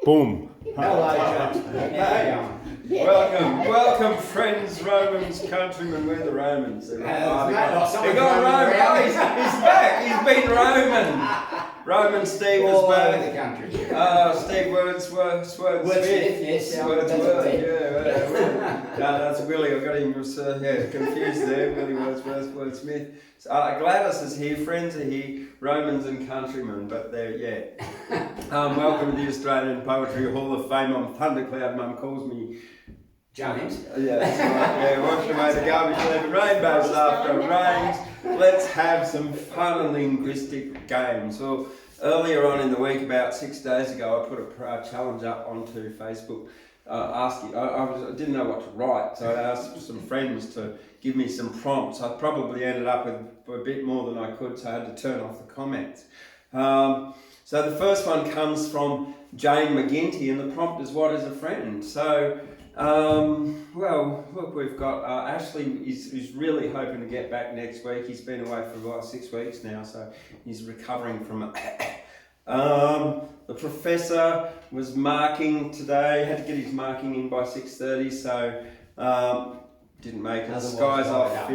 Boom. Hello, John. Welcome, friends, Romans, countrymen. We're the Romans. He's back. He's been Roman. Roman Steve is back. The country. Steve Wordsmith. Yes. No, that's Willie. I got him confused there. Willie Wordsmith. Gladys is here. Friends are here. Romans and countrymen, but they're welcome to the Australian Poetry Hall of Fame. I'm Thundercloud. Mum calls me James. Yeah, that's right. Washing away the garbage, leaving rainbows after it rains. Let's have some fun and linguistic games. Well, earlier on in the week, about 6 days ago, I put a challenge up onto Facebook. Asking, I didn't know what to write, so I asked some friends to give me some prompts. I probably ended up with a bit more than I could, so I had to turn off the comments. So the first one comes from Jane McGinty, and the prompt is, what is a friend? So, well, look, we've got Ashley is really hoping to get back next week. He's been away for about 6 weeks now, so he's recovering from it. The professor was marking today, had to get his marking in by 6:30, so didn't make it. Skies off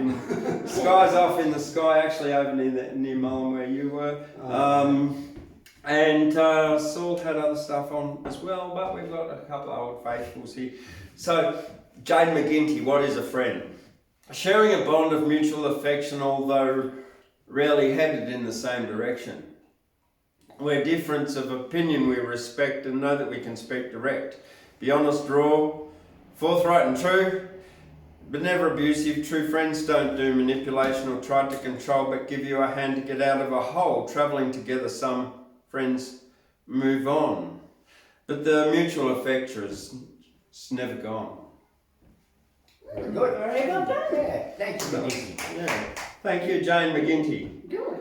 in the sky, actually over near Mullen where you were. And Saul had other stuff on as well, but we've got a couple of old faithfuls here. So, Jane McGinty, what is a friend? Sharing a bond of mutual affection, although rarely headed in the same direction. Where difference of opinion we respect and know that we can speak direct. Be honest, raw, forthright and true, but never abusive. True friends don't do manipulation or try to control, but give you a hand to get out of a hole. Travelling together, some friends move on. But the mutual affection is never gone. Good. Very well done. Yeah. Thank you, McGinty. Yeah. Thank you, Jane McGinty. Good.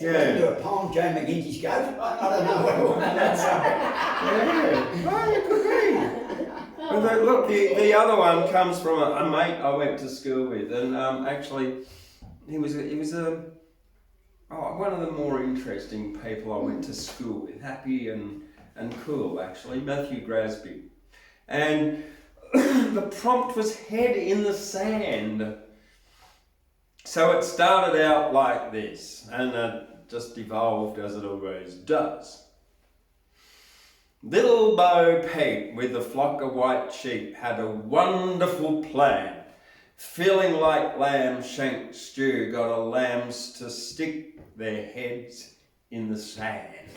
Yeah. Do a poem, Jane McGinty's goat. I don't know what that's. Well, it could be. But look, the other one comes from a mate I went to school with, and actually, he was one of the more interesting people I went to school with. Happy and cool, actually, Matthew Grasby. And the prompt was head in the sand. So it started out like this, and it just evolved as it always does. Little Bo Peep with a flock of white sheep had a wonderful plan. Feeling like lamb shank stew, got a lambs to stick their heads in the sand.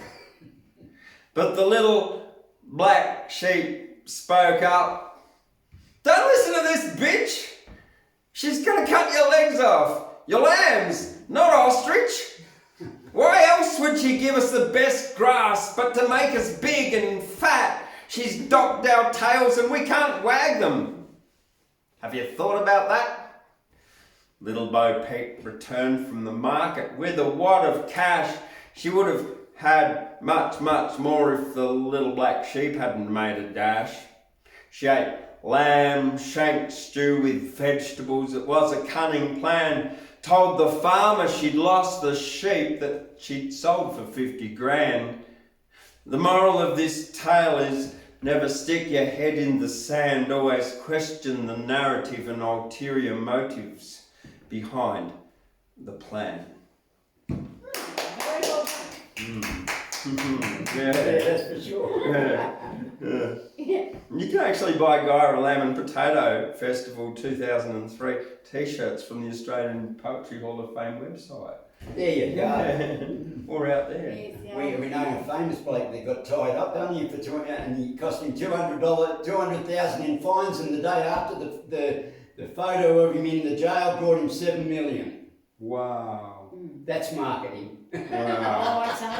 But the little black sheep spoke up. Don't listen to this bitch. She's gonna cut your legs off. Your lambs, not ostrich. Why else would she give us the best grass but to make us big and fat? She's docked our tails and we can't wag them. Have you thought about that? Little Bo Peep returned from the market with a wad of cash. She would have had much, much more if the little black sheep hadn't made a dash. She ate lamb shank stew with vegetables. It was a cunning plan. Told the farmer she'd lost the sheep that she'd sold for 50 grand. The moral of this tale is never stick your head in the sand. Always question the narrative and ulterior motives behind the plan. Yeah, that's for sure. Yeah. You can actually buy Guyra Lamb and Potato Festival 2003 t-shirts from the Australian Poetry Hall of Fame website. There you go. Or out there. We know a famous bloke that got tied up, don't you, for and he cost him $200,000 in fines, and the day after the photo of him in the jail brought him $7 million. Wow. That's marketing. Wow. I'd say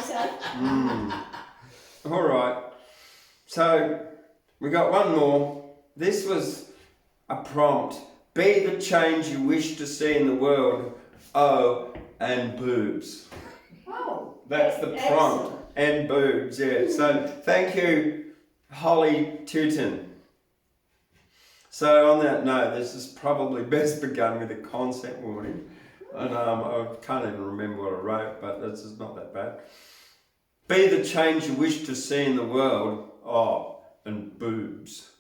so. All right. So we got one more. This was a prompt. Be the change you wish to see in the world. Oh, and boobs. Oh. That's the prompt. Excellent. And boobs, yeah. So thank you, Holly Tooton. So on that note, this is probably best begun with a consent warning. And I can't even remember what I wrote, but it's not that bad. Be the change you wish to see in the world. Oh, and boobs.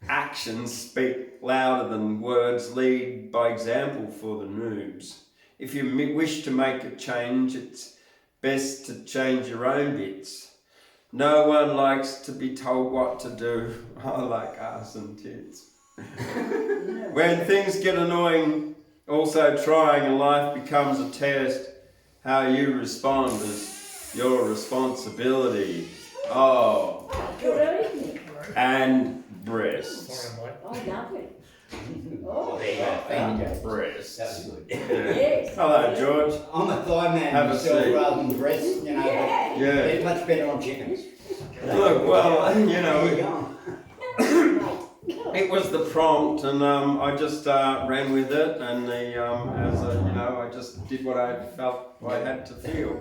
Actions speak louder than words, lead by example for the noobs. If you wish to make a change, it's best to change your own bits. No one likes to be told what to do. I like arse and tits. When things get annoying, also trying and life becomes a test, how you respond is your responsibility. Oh, Good evening. and breasts. Oh, lovely. Oh, there you go. Thank you. Breasts. That was good. Yes. Hello, George. I'm a thigh man Have a myself seat. rather than breast, you know. Yeah. Yeah. They're much better on chickens. Look, well, you There know, you go. it was the prompt, and I just ran with it, and I just did what I felt I had to feel.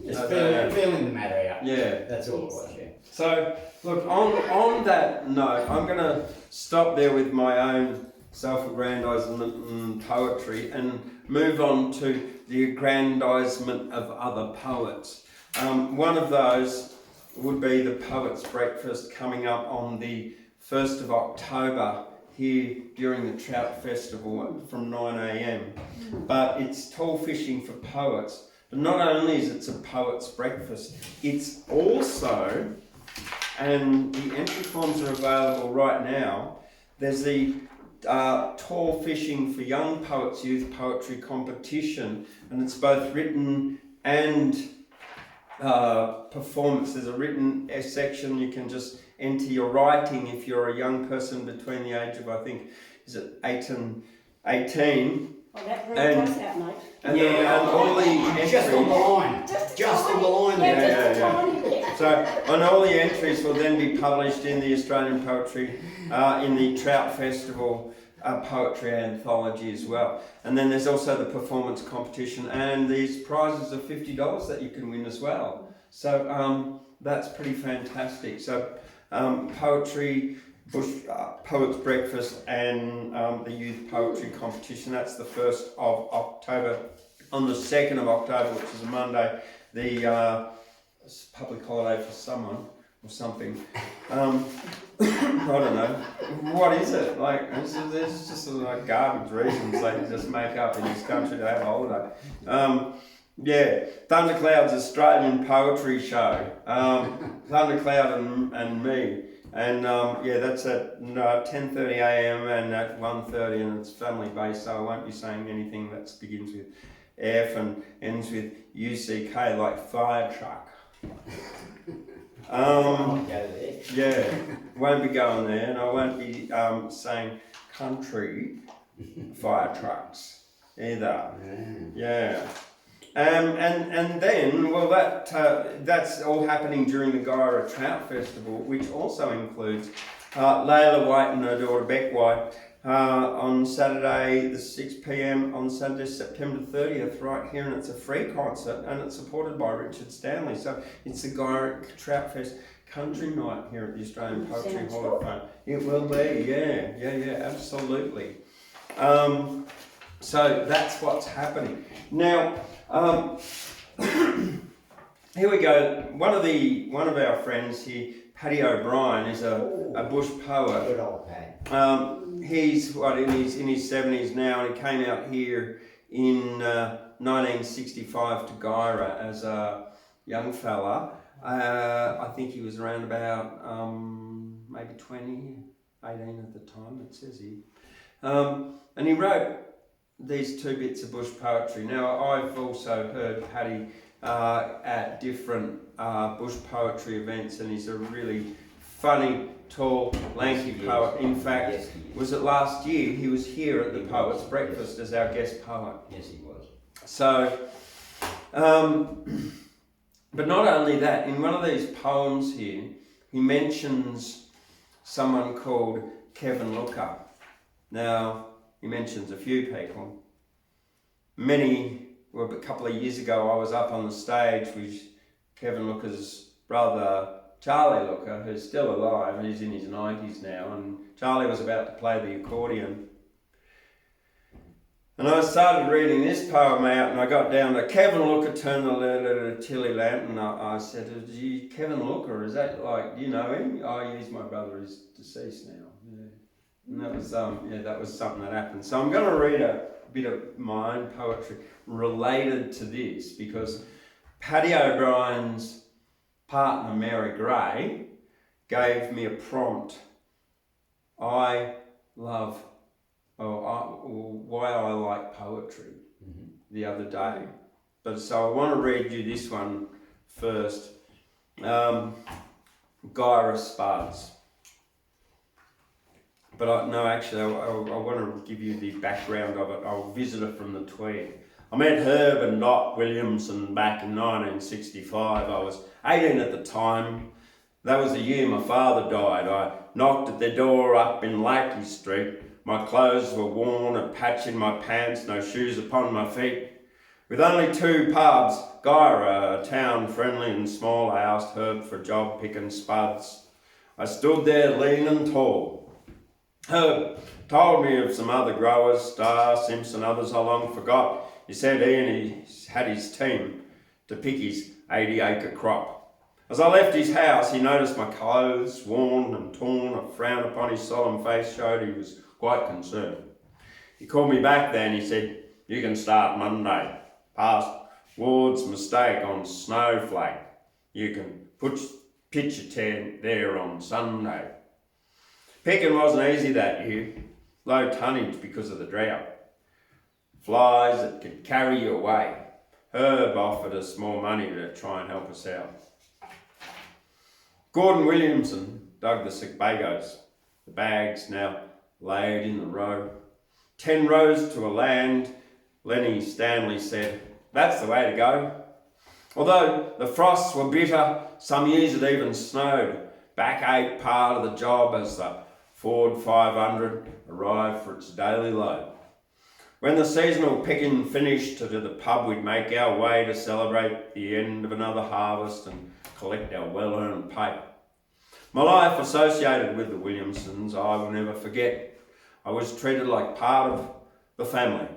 Just Okay. feeling the matter out. Yeah. That's all it was, yeah. So, look, on that note, I'm going to stop there with my own self-aggrandisement and poetry and move on to the aggrandisement of other poets. One of those would be the Poets' Breakfast coming up on the 1st of October here during the Trout Festival from 9 a.m. But it's tall fishing for poets. But not only is it a poet's breakfast, it's also, and the entry forms are available right now, there's the tall fishing for young poets youth poetry competition, and it's both written and performance. There's a written section, you can just enter your writing if you're a young person between the age of, I think, is it 8 and 18. Oh, that really does that, mate. And all the entries. Just on the line. Just on the line there. Yeah, just Yeah, a tiny bit. So, and all the entries will then be published in the Australian Poetry, in the Trout Festival Poetry Anthology as well. And then there's also the performance competition, and these prizes of $50 that you can win as well. So that's pretty fantastic. So poetry, Poets' Breakfast, and the Youth Poetry Competition. That's the 1st of October. On the 2nd of October, which is a Monday, the public holiday for someone or something. I don't know. What is it? Like, there's just like garbage reasons they just make up in this country to have a holiday. Yeah, Thundercloud's Australian Poetry Show. Thundercloud and me. And that's at 10:30 a.m. and at 1:30, and it's family based, so I won't be saying anything that begins with F and ends with UCK, like fire truck. Yeah, won't be going there, and I won't be saying country fire trucks either. Yeah. And then, well, that's all happening during the Guyra Trout Festival, which also includes Layla White and her daughter Beck White on Saturday, the 6 p.m. on Saturday, September 30th, right here, and it's a free concert, and it's supported by Richard Stanley. So it's the Guyra Trout Fest country night here at the Australian Poetry Hall of Fame. It will be, yeah, absolutely. So that's what's happening now. Here we go. One of our friends here, Paddy O'Brien, is a bush poet. Good old Paddy. He's in his 70s now, and he came out here in 1965 to Guyra as a young fella. I think he was around about maybe 20, 18 at the time, it says here. And he wrote these 2 bits of bush poetry. Now, I've also heard Paddy at different bush poetry events, and he's a really funny, tall, lanky poet. In fact, was it last year he was here at the Poets' Breakfast as our guest poet? Yes, he was. So, but not only that, in one of these poems here, he mentions someone called Kevin Looker. Now, he mentions a few people. A couple of years ago, I was up on the stage with Kevin Looker's brother, Charlie Looker, who's still alive. He's in his 90s now, and Charlie was about to play the accordion. And I started reading this poem out, and I got down to Kevin Looker turned the tilly lamp, and I said, Kevin Looker, is that like, do you know him? Oh, he's my brother, he's deceased now. Yeah. And that was that was something that happened. So I'm going to read a bit of my own poetry related to this, because Paddy O'Brien's partner Mary Gray gave me a prompt. Why I like poetry the other day. But so I want to read you this one first. Guyra Spuds. But I want to give you the background of it. I'll visit it from the Tweed. I met Herb and Dot Williamson back in 1965. I was 18 at the time. That was the year my father died. I knocked at their door up in Lakey Street. My clothes were worn, a patch in my pants, no shoes upon my feet. With only 2 pubs, Guyra, a town friendly and small, I asked Herb for a job picking spuds. I stood there lean and tall. Herb told me of some other growers, Starr, Simpson, others I long forgot. He said he had his team to pick his 80-acre crop. As I left his house, he noticed my clothes, worn and torn. A frown upon his solemn face showed he was quite concerned. He called me back then. He said, "You can start Monday. Past Ward's mistake on Snowflake. You can pitch your tent there on Sunday." Picking wasn't easy that year. Low tonnage because of the drought. Flies that could carry you away. Herb offered us more money to try and help us out. Gordon Williamson dug the Sigbagos. The bags now laid in the row. 10 rows to a land, Lenny Stanley said, "That's the way to go." Although the frosts were bitter, some years it even snowed. Back ate part of the job as the Ford 500 arrived for its daily load. When the seasonal picking finished, to the pub we'd make our way to celebrate the end of another harvest and collect our well-earned pay. My life associated with the Williamsons I will never forget. I was treated like part of the family.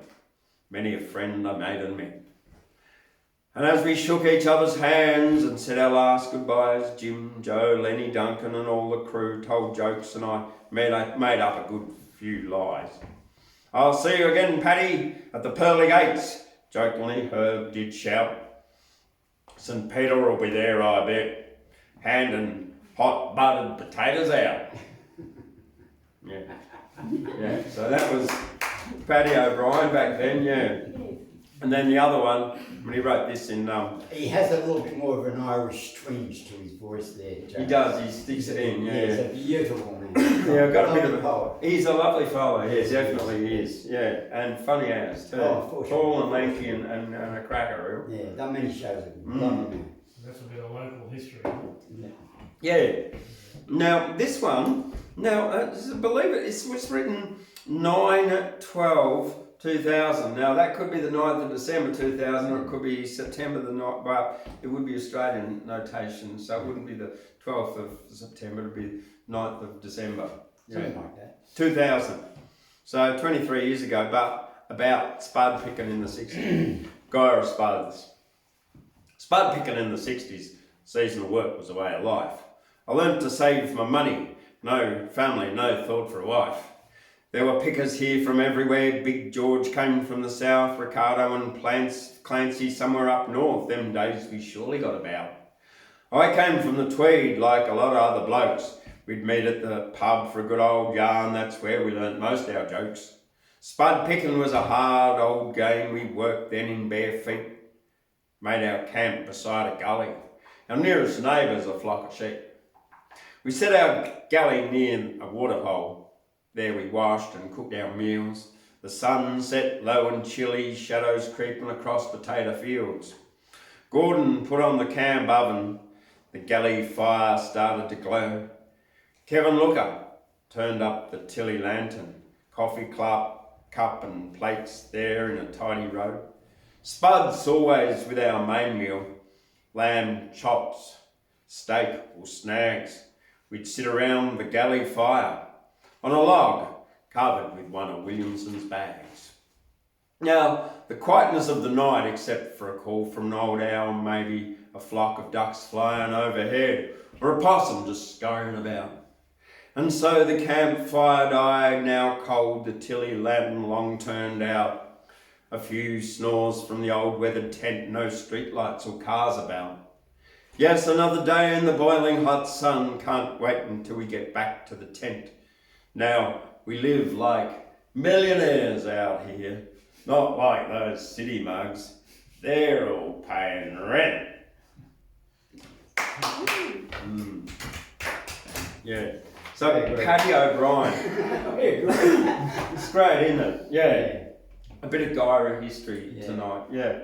Many a friend I made and met. And as we shook each other's hands and said our last goodbyes, Jim, Joe, Lenny, Duncan and all the crew told jokes, and I made up a good few lies. "I'll see you again, Paddy, at the pearly gates," jokingly Herb did shout. "St. Peter will be there, I bet, handing hot buttered potatoes out." Yeah, so that was Paddy O'Brien back then, yeah. And then the other one, when he wrote this in... He has a little bit more of an Irish twinge to his voice there, James. He does, he sticks it in, yeah. He's a beautiful man. Yeah, I've got a bit of a poet. He's a lovely fellow, yes, definitely he is, yeah. And funny as too. Oh, for sure. Tall and lanky and a cracker, real. Yeah, done many shows with him. Lovely man. That's a bit of local history. Yeah. Now, this one, believe it, it was written 9/12/2000. Now, that could be the 9th of December 2000, or it could be September the 9th, but it would be Australian notation, so it wouldn't be the 12th of September, it would be 9th of December. Something like that. 2000. So 23 years ago, but about spud picking in the 60s. Guyra Spuds. Spud picking in the 60s, seasonal work was a way of life. I learnt to save my money. No family, no thought for a wife. There were pickers here from everywhere. Big George came from the south, Ricardo and Clancy somewhere up north. Them days we surely got about. I came from the Tweed like a lot of other blokes. We'd meet at the pub for a good old yarn. That's where we learnt most our jokes. Spud picking was a hard old game. We worked then in bare feet. Made our camp beside a gully. Our nearest neighbour's a flock of sheep. We set our galley near a waterhole. There we washed and cooked our meals. The sun set low and chilly, shadows creeping across potato fields. Gordon put on the camp oven. The galley fire started to glow. Kevin Looker turned up the tilly lantern. Coffee cup and plates there in a tidy row. Spuds always with our main meal. Lamb chops, steak or snags. We'd sit around the galley fire on a log covered with one of Williamson's bags. Now, the quietness of the night, except for a call from an old owl, maybe a flock of ducks flying overhead, or a possum just scurrying about. And so the campfire died, now cold, the tilly lantern long turned out. A few snores from the old weathered tent, no streetlights or cars about. Yes, another day in the boiling hot sun, can't wait until we get back to the tent. Now, we live like millionaires out here, not like those city mugs. They're all paying rent. Yeah. So, Paddy O'Brien. It's great, isn't it? Yeah. A bit of Guyra history tonight. Yeah.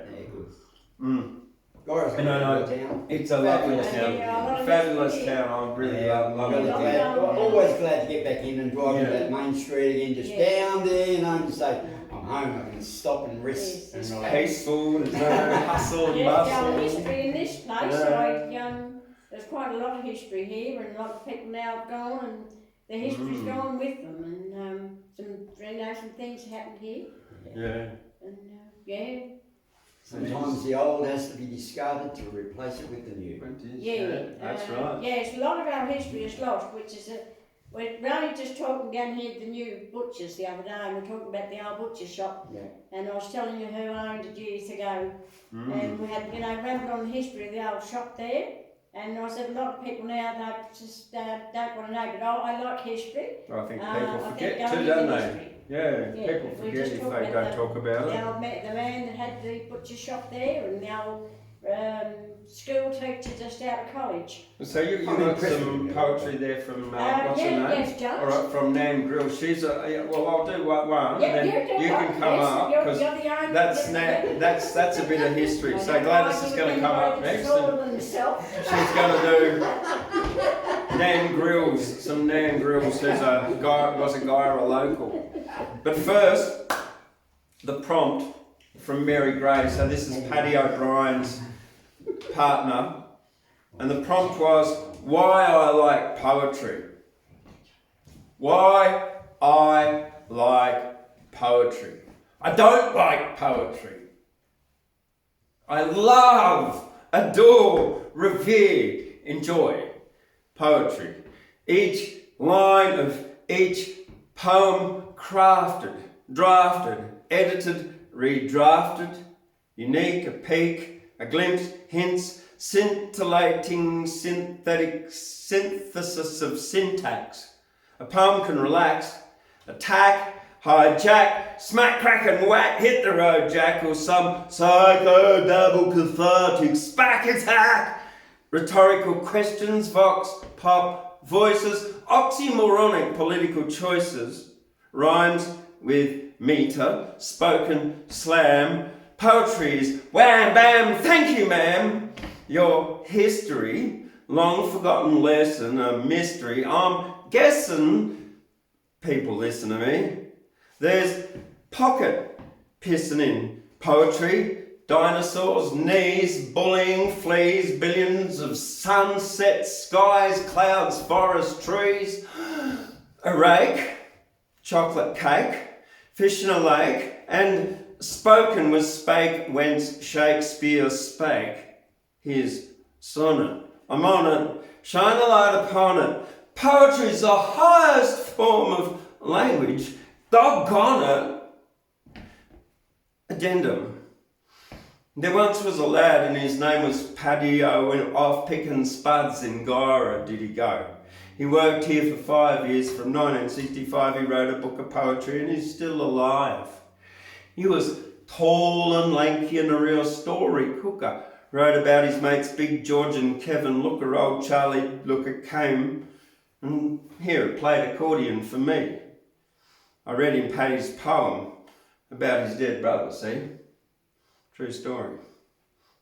Good. Guyra's a good town. It's a lovely town. Yeah, Fabulous town. I really love Really it. glad, always glad to get back in and drive to that main street again, just down there, you know, and say, I'm home, I can stop and rest and relax. Peaceful, there's no hustle and bustle. History in this place, there's quite a lot of history here, and a lot of people now have gone, and the history's gone with them, and some things happened here. And Sometimes the old has to be discarded to replace it with the new. That's right. Yes, a lot of our history is lost, which is we're only just talking down here at the new butchers the other day, and we're talking about the old butcher shop. Yeah. And I was telling you who owned it years ago, and we had, rambled on the history of the old shop there. And I said a lot of people now they just don't want to know, but I like history. I think people forget too, don't they? Yeah, people forget if they don't talk about it. The man that had the butcher shop there, and the old school teacher just out of college. So you got some poetry there from what's her name? Yes, George. All right, from Nan Grills. She's I'll do one, yeah, and then you can come up because that's a bit of history. So Gladys is going to come up next, and she's going to do Nan Grills. Some Nan Grills who's was a Guyra local. But first, the prompt from Mary Gray. So this is Paddy O'Brien's partner, and the prompt was why I like poetry. Why I like poetry. I don't like poetry. I love, adore, revere, enjoy poetry. Each line of each poem crafted, drafted, edited, redrafted, unique, a peak, a glimpse, hints, scintillating, synthetic synthesis of syntax. A poem can relax, attack, hijack, smack, crack and whack, hit the road, jack, or some psycho, double, cathartic, spack attack. Rhetorical questions, vox, pop, voices, oxymoronic political choices, rhymes with meter, spoken slam, poetry is wham bam, thank you ma'am. Your history, long forgotten lesson, a mystery. I'm guessing, people listen to me, there's pocket pissing in poetry, dinosaurs, knees, bullying, fleas, billions of sunsets, skies, clouds, forests, trees, a rake, chocolate cake, fish in a lake, and spoken was spake whence Shakespeare spake his sonnet. I'm on it, shine a light upon it. Poetry is the highest form of language. Doggone it. Addendum. There once was a lad and his name was Paddy O'Brien, off picking spuds in Guyra did he go. He worked here for 5 years. From 1965 he wrote a book of poetry and he's still alive. He was tall and lanky and a real story cooker. Wrote about his mates Big George and Kevin Looker. Old Charlie Looker came and here played accordion for me. I read him Paddy's poem about his dead brother, see? True story.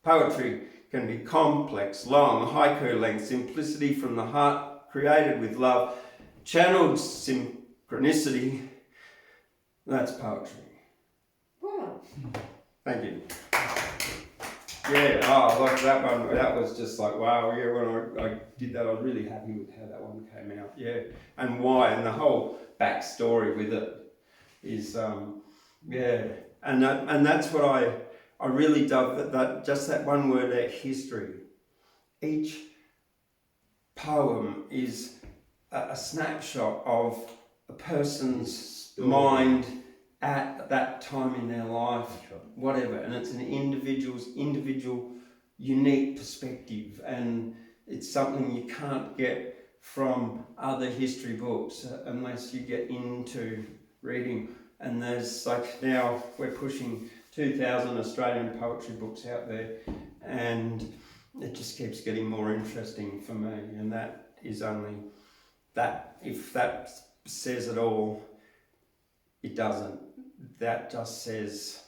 Poetry can be complex, long, haiku length, simplicity from the heart, created with love, channeled synchronicity. That's poetry. Wow. Thank you. Yeah, like that one, that was just like, wow, yeah, when I did that, I was really happy with how that one came out, yeah. And why, and the whole backstory with it is, and that's what I really love, that just that one word there, history. Each poem is a snapshot of a person's mind at that time in their life, whatever, and it's an individual unique perspective, and it's something you can't get from other history books unless you get into reading. And there's like, now we're pushing 2,000 Australian poetry books out there, and it just keeps getting more interesting for me, and that is only that, if that says it all, it doesn't. That just says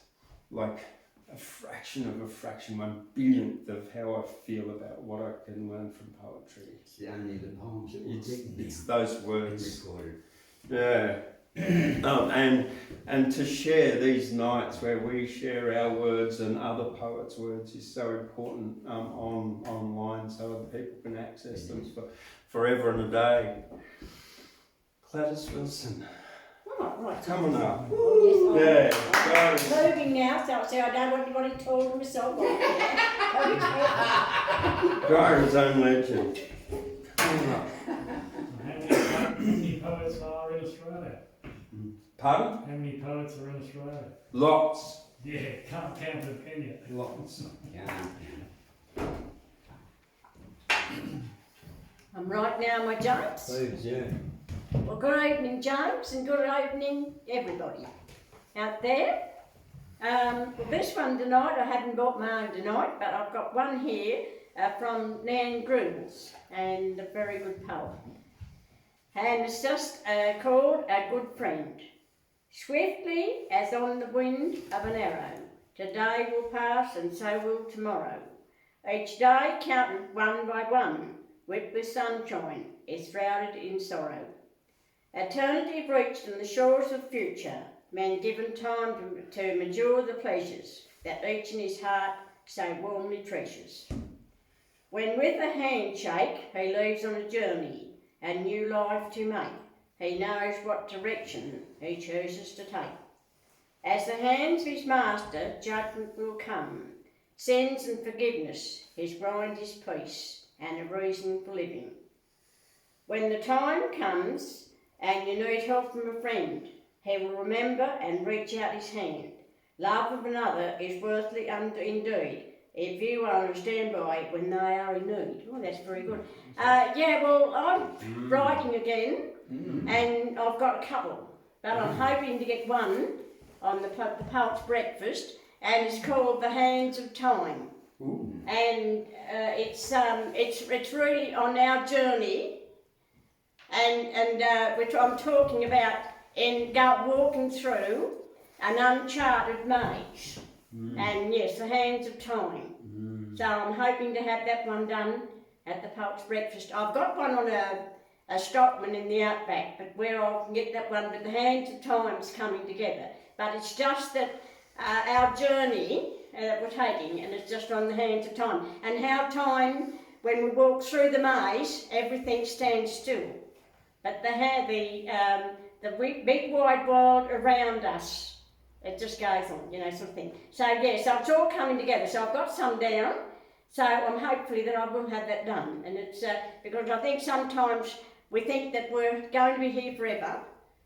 like a fraction, 1/1000th of how I feel about what I can learn from poetry. It's only the poems that we're written. It's those words. Recorded. Yeah. And to share these nights where we share our words and other poets' words is so important online, so other people can access them for forever and a day. Gladys Wilson. Oh, right. Coming up. Oh, yes, Yeah. I'm moving now, so I don't want anybody talking myself. Guyra's own legend. Coming up. How many poets are in Australia? Pardon? How many poets are in Australia? Lots. Yeah, can't count them, can you? Lots. Yeah. I'm right now, my James. Please, yeah. Well, good evening, James, and good evening, everybody out there. Well, this one tonight, I haven't bought my own tonight, but I've got one here from Nan Grills, and a very good poem. And it's just called A Good Friend. Swiftly as on the wind of an arrow, today will pass and so will tomorrow. Each day counted one by one, with the sunshine, is shrouded in sorrow. Eternity reached on the shores of future, man given time to mature the pleasures that each in his heart so warmly treasures. When with a handshake he leaves on a journey, a new life to make, he knows what direction he chooses to take. As the hands of his master, judgment will come, sins and forgiveness, his grind is peace, and a reason for living. When the time comes, and you need help from a friend, he will remember and reach out his hand. Love of another is worthily indeed, if you are on standby when they are in need. Oh, that's very good. Yeah, well, I'm writing again, and I've got a couple, but I'm hoping to get one on the Poet's Breakfast, and it's called The Hands of Time. Ooh. And it's really on our journey, and which I'm talking about walking through an uncharted maze. And yes, The Hands of Time. So I'm hoping to have that one done at the Poet's Breakfast. I've got one on a stockman in the outback, but where I can get that one, but The Hands of Time's coming together. But it's just that our journey that we're taking, and it's just on the hands of time. And how time, when we walk through the maze, everything stands still. But the big wide world around us, it just goes on, you know, sort of thing. So yeah, so it's all coming together. So I've got some down, so I'm hopefully that I will have that done. And it's because I think sometimes we think that we're going to be here forever,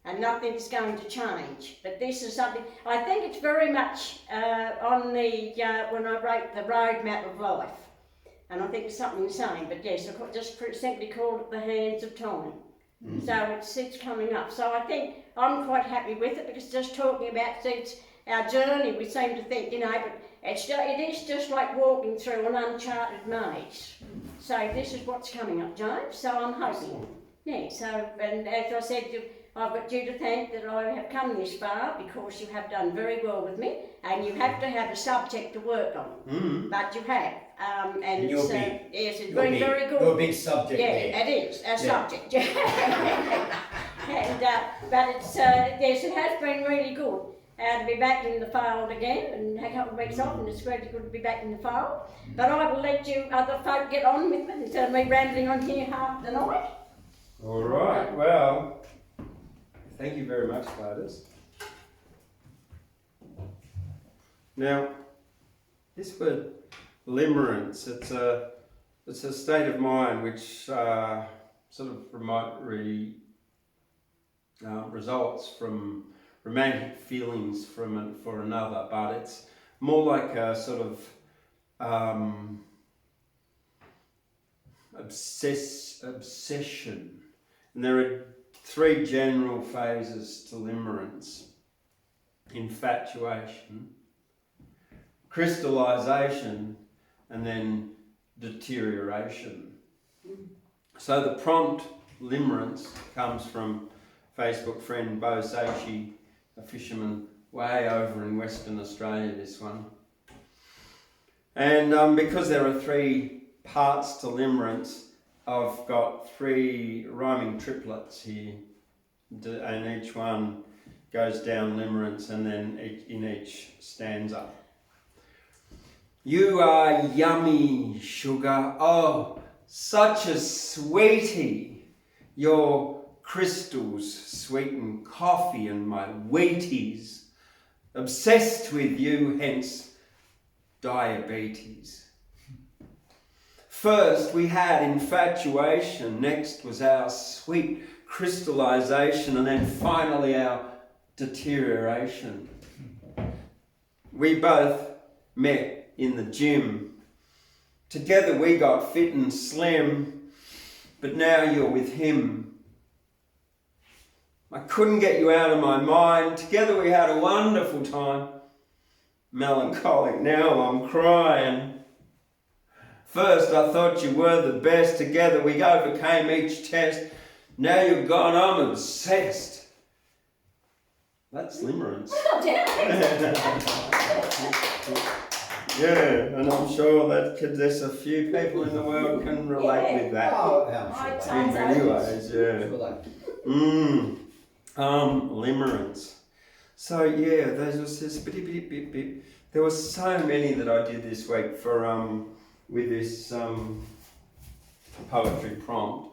and nothing's going to change. But this is something, I think it's very much on the, when I wrote the roadmap of life. And I think it's something the same, but yes, I just simply called it The Hands of Time. So it's coming up. So I think I'm quite happy with it, because just talking about it's our journey, we seem to think, you know, but it is just like walking through an uncharted maze. So this is what's coming up, James. So I'm hoping. Yeah, so, and as I said, I've got you to thank that I have come this far, because you have done very well with me, and you have to have a subject to work on, but you have, and it's, yes, it's been very good. You're a big subject there. It is, a subject, and, but it's, yes, it has been really good to be back in the fold again, and a couple of weeks off, and it's really good to be back in the fold, but I will let you other folk get on with it, instead of me rambling on here half the night. All right, well, thank you very much, Gladys. Now, this word limerence, it's a state of mind which sort of results from romantic feelings for another, but it's more like a sort of obsession. And there are three general phases to limerence: infatuation, crystallization, and then deterioration. So the prompt limerence comes from Facebook friend Bo Seishi, a fisherman way over in Western Australia, this one. And because there are three parts to limerence, I've got three rhyming triplets here, and each one goes down limerence and then in each stanza. You are yummy, sugar, oh, such a sweetie. Your crystals sweeten coffee and my Wheaties. Obsessed with you, hence diabetes. First we had infatuation, next was our sweet crystallization, and then finally our deterioration. We both met in the gym. Together we got fit and slim, but now you're with him. I couldn't get you out of my mind. Together we had a wonderful time. Melancholic, now I'm crying. First I thought you were the best. Together we overcame each test. Now you're gone, I'm obsessed. That's limerence. Yeah, and I'm sure that there's a few people in the world can relate with that. Oh, In many ways, yeah. Limerence. So yeah, those was just bit. There was so many that I did this week for with this poetry prompt.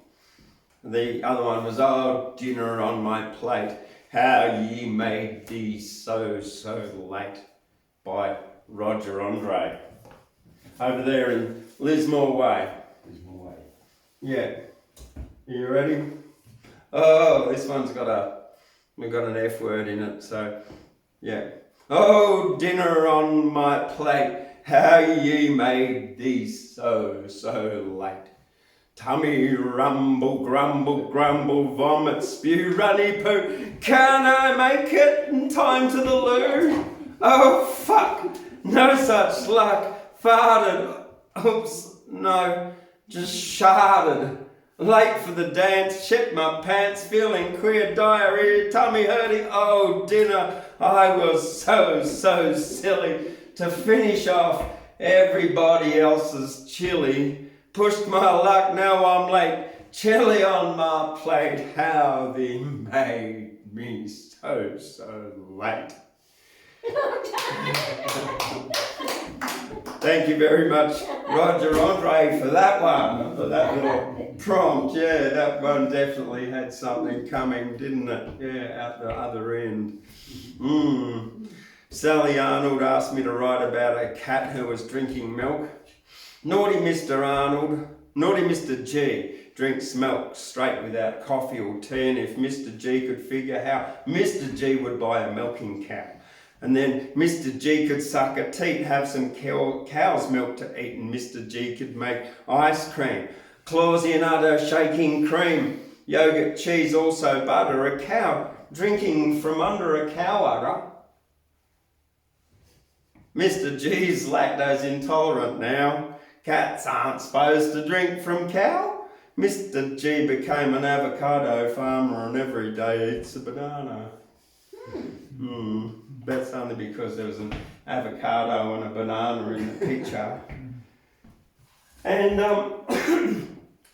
The other one was, oh, dinner on my plate, how ye made thee so late, by Roger Andre. Over there in Lismore Way. Yeah. Are you ready? Oh, this one's we've got an F word in it, so yeah. Oh, dinner on my plate, how ye made thee so late. Tummy rumble, grumble, grumble, vomit, spew, runny poo. Can I make it in time to the loo? Oh, fuck, no such luck. Farted, oops, no, just sharded. Late for the dance, shit my pants, feeling queer, diarrhea, tummy hurting. Oh, dinner, I was so silly to finish off everybody else's chili. Pushed my luck, now I'm late. Chili on my plate, how thee made me so late. Thank you very much, Roger Andre, for that one, for that little prompt. Yeah, that one definitely had something coming, didn't it? Yeah, out the other end. Sally Arnold asked me to write about a cat who was drinking milk. Naughty Mr. Arnold, naughty Mr. G drinks milk straight without coffee or tea, and if Mr. G could figure how Mr. G would buy a milking cow. And then Mr. G could suck a teat, have some cow's milk to eat, and Mr. G could make ice cream, clawsy and utter shaking cream, yogurt, cheese, also butter, a cow drinking from under a cow udder. Mr. G's lactose intolerant now. Cats aren't supposed to drink from cow. Mr. G became an avocado farmer and every day eats a banana. That's only because there was an avocado and a banana in the picture. And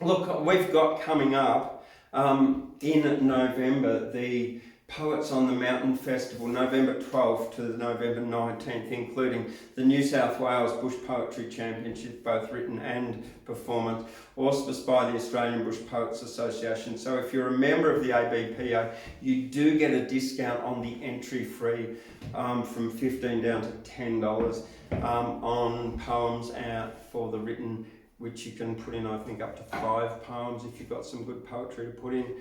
look, we've got coming up in November the Poets on the Mountain Festival, November 12th to November 19th, including the New South Wales Bush Poetry Championship, both written and performance, auspiced by the Australian Bush Poets Association. So if you're a member of the ABPA, you do get a discount on the entry fee from $15 down to $10 on poems out for the written, which you can put in, I think, up to 5 poems if you've got some good poetry to put in.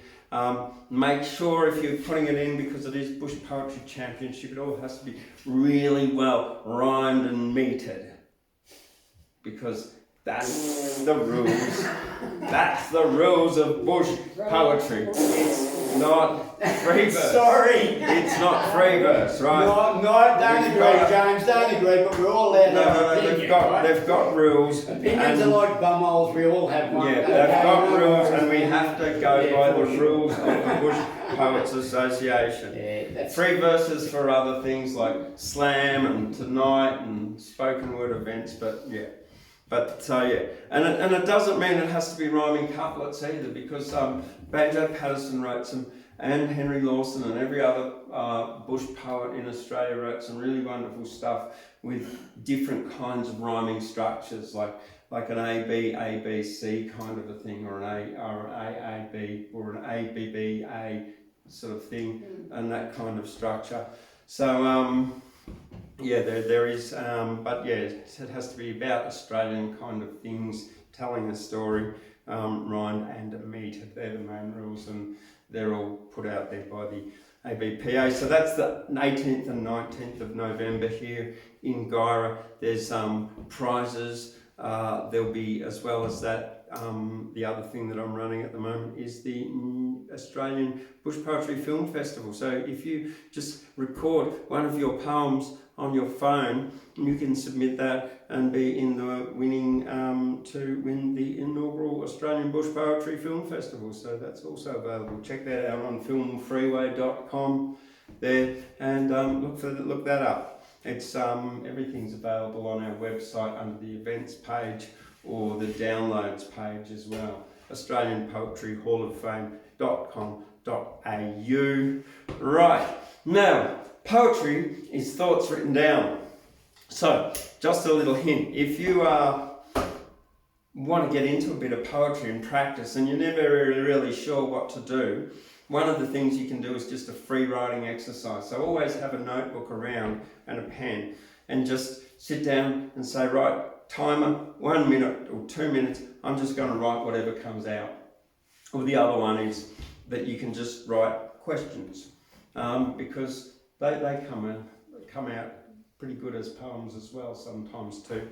Make sure if you're putting it in, because it is Bush Poetry Championship, it all has to be really well rhymed and metered, because that's the rules. That's the rules of bush poetry. It's not free verse. Sorry. It's not free verse, right? No, don't agree, James, don't agree, but we're all allowed to have an opinion, they've got rules. Opinions are like bumholes, we all have one. Yeah, they've got rules, and we have to go by the rules of the Bush Poets Association. Yeah, Free verses for other things like slam and tonight and spoken word events, but yeah. But and it doesn't mean it has to be rhyming couplets either, because Banjo Patterson wrote some, and Henry Lawson and every other bush poet in Australia wrote some really wonderful stuff with different kinds of rhyming structures, like an ABC kind of a thing, or an AAB or an ABBA sort of thing, and that kind of structure. So yeah, there is, but yeah, it has to be about Australian kind of things, telling a story, rhymed and metered. They're the main rules, and they're all put out there by the ABPA. So that's the 18th and 19th of November here in Guyra. There's prizes. There'll be, as well as that, the other thing that I'm running at the moment is the Australian Bush Poetry Film Festival. So if you just record one of your poems on your phone, you can submit that and be in the winning to win the inaugural Australian Bush Poetry Film Festival. So that's also available. Check that out on filmfreeway.com there, and look that up. It's everything's available on our website under the events page or the downloads page as well. Australian Poetry Hall of Fame.com.au. Right, now poetry is thoughts written down. So just a little hint, if you want to get into a bit of poetry and practice and you're never really sure what to do, one of the things you can do is just a free writing exercise. So always have a notebook around and a pen, and just sit down and say, right, timer, 1 minute or 2 minutes, I'm just going to write whatever comes out. Or the other one is that you can just write questions, because they come out pretty good as poems as well sometimes too.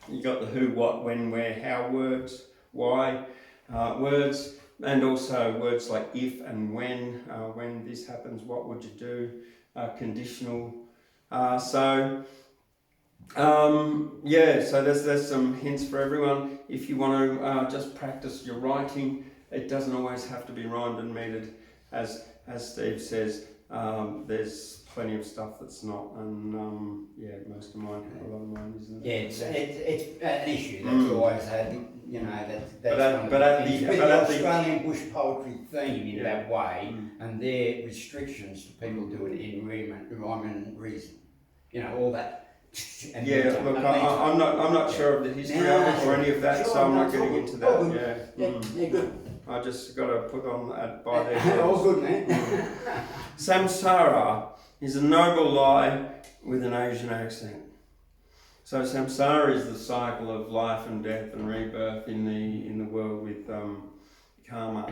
You got the who, what, when, where, how words, why words, and also words like if and when this happens, what would you do, conditional. So there's some hints for everyone. If you want to just practice your writing, it doesn't always have to be rhymed and metered, as Steve says. There's plenty of stuff that's not, and a lot of mine isn't. Yeah, it's an issue that's always had, you know, that's but the at Australian bush poetry theme in that way, and their restrictions to people do it in rhyme and reason, you know, all that. And I'm not sure of the history of it or any of that, so I'm not getting into that. Yeah, good. I just got to put on that by their all good, man. Samsara is a noble lie with an Asian accent. So samsara is the cycle of life and death and rebirth in the world with karma.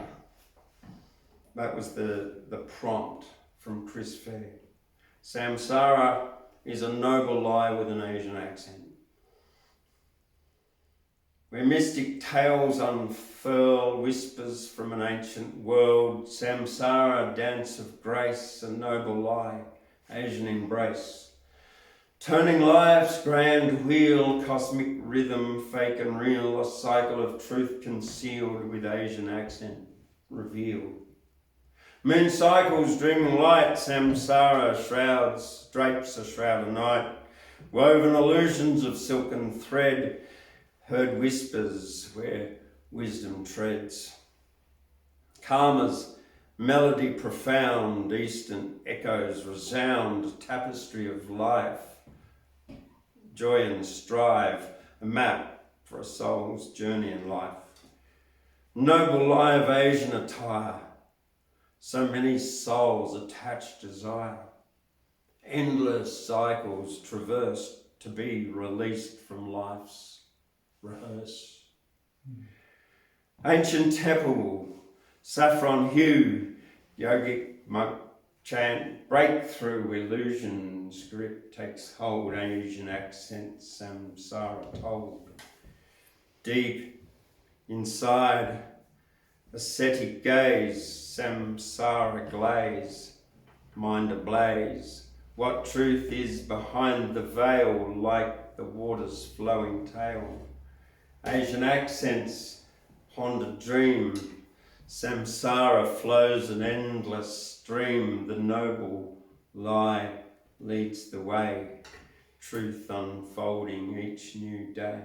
That was the prompt from Chris Fair. Samsara is a noble lie with an Asian accent. Where mystic tales unfurl whispers from an ancient world, samsara, dance of grace, a noble lie, Asian embrace. Turning life's grand wheel, cosmic rhythm, fake and real, a cycle of truth concealed with Asian accent revealed. Moon cycles, dreaming light, samsara shrouds, drapes a shroud of night, woven illusions of silken thread, heard whispers where wisdom treads. Karma's Melody profound, eastern echoes resound, tapestry of life, joy and strive, a map for a soul's journey in life. Noble live Asian attire, so many souls attached desire, endless cycles traversed to be released from life's rehearse. Ancient temple, saffron hue, yogic monk chant, breakthrough illusions, grip takes hold, Asian accents, samsara told. Deep inside, ascetic gaze, samsara glaze, mind ablaze. What truth is behind the veil, like the water's flowing tail? Asian accents, pondered dream, samsara flows an endless stream, the noble lie leads the way, truth unfolding each new day.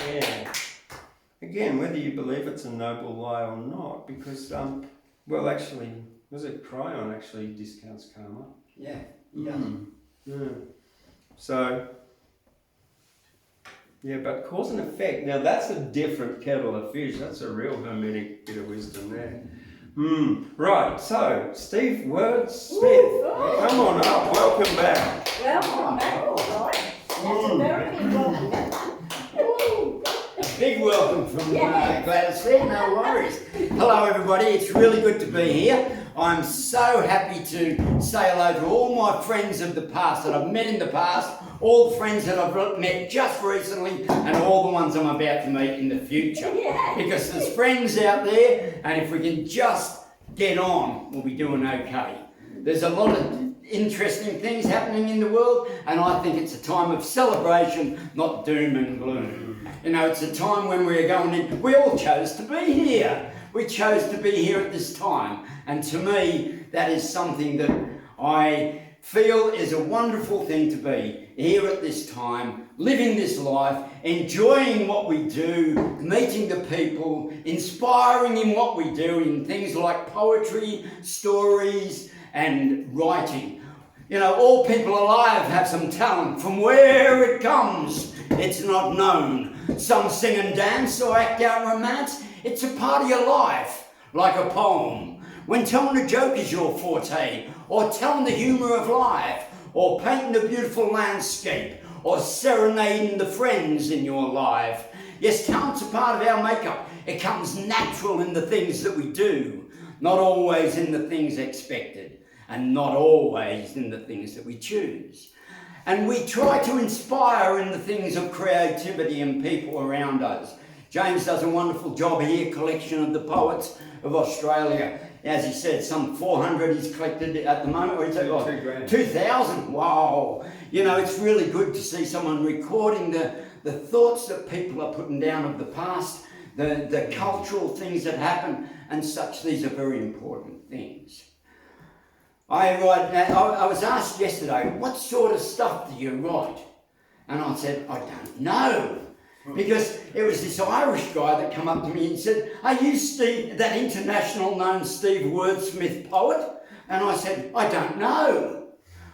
Yeah. Again, whether you believe it's a noble lie or not, because, well, actually, was it Cryon actually discounts karma? Yeah, he does. Yeah. So, yeah, but cause and effect, now that's a different kettle of fish. That's a real hermetic bit of wisdom there. Right, so, Steve Wordsmith, come on up, welcome back. Welcome back, all right. That's a very big welcome back. Big welcome from Gladys there, no worries. Hello everybody, it's really good to be here. I'm so happy to say hello to all my friends of the past that I've met in the past, all the friends that I've met just recently, and all the ones I'm about to meet in the future. Yeah. Because there's friends out there, and if we can just get on, we'll be doing okay. There's a lot of interesting things happening in the world, and I think it's a time of celebration, not doom and gloom. You know, it's a time when we're going in. We all chose to be here. We chose to be here at this time. And to me, that is something that I feel is a wonderful thing to be here at this time, living this life, enjoying what we do, meeting the people, inspiring in what we do in things like poetry, stories, and writing. You know, all people alive have some talent. From where it comes, it's not known. Some sing and dance or act out romance. It's a part of your life, like a poem. When telling a joke is your forte, or telling the humour of life, or painting a beautiful landscape, or serenading the friends in your life. Yes, talent's a part of our makeup. It comes natural in the things that we do, not always in the things expected, and not always in the things that we choose. And we try to inspire in the things of creativity and people around us. James does a wonderful job here, collection of the poets of Australia. As he said, some 400 he's collected at the moment. Or is it 2,000? Wow. You know, it's really good to see someone recording the thoughts that people are putting down of the past, the cultural things that happen and such. These are very important things. I was asked yesterday, what sort of stuff do you write? And I said, I don't know. Because it was this Irish guy that came up to me and said, are you Steve, that international known Steve Wordsmith poet? And I said, I don't know.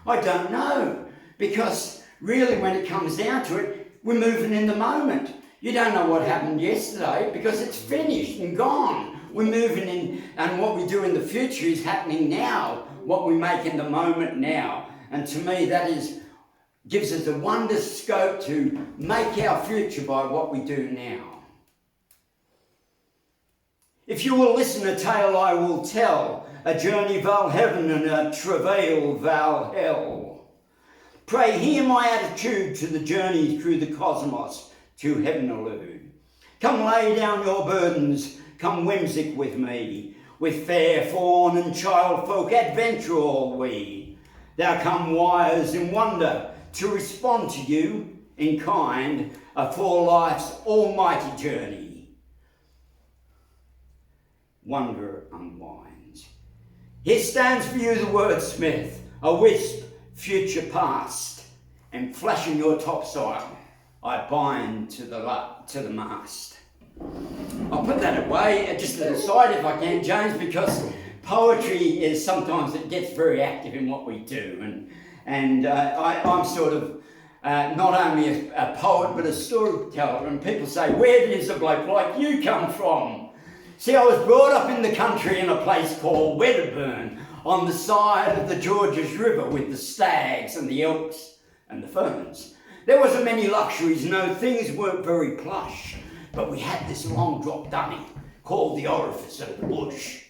I don't know. Because really when it comes down to it, we're moving in the moment. You don't know what happened yesterday because it's finished and gone. We're moving in, and what we do in the future is happening now. What we make in the moment now. And to me that gives us a wonder scope to make our future by what we do now. If you will listen, a tale I will tell, a journey val heaven and a travail val hell. Pray hear my attitude to the journey through the cosmos to heaven allude. Come lay down your burdens, come whimsic with me, with fair fawn and child folk adventure all we. Thou come wise in wonder, to respond to you in kind, for life's almighty journey. Wonder unwinds. Here stands for you the wordsmith, a wisp, future past, and flashing your topsail, I bind to the mast. I'll put that away, just to the side if I can, James, because poetry is sometimes it gets very active in what we do, and I'm sort of not only a poet but a storyteller, and people say, where does a bloke like you come from? See, I was brought up in the country in a place called Wedderburn, on the side of the Georges River with the stags and the elks and the ferns. There wasn't many luxuries, no, things weren't very plush, but we had this long drop dunny called the orifice of the bush.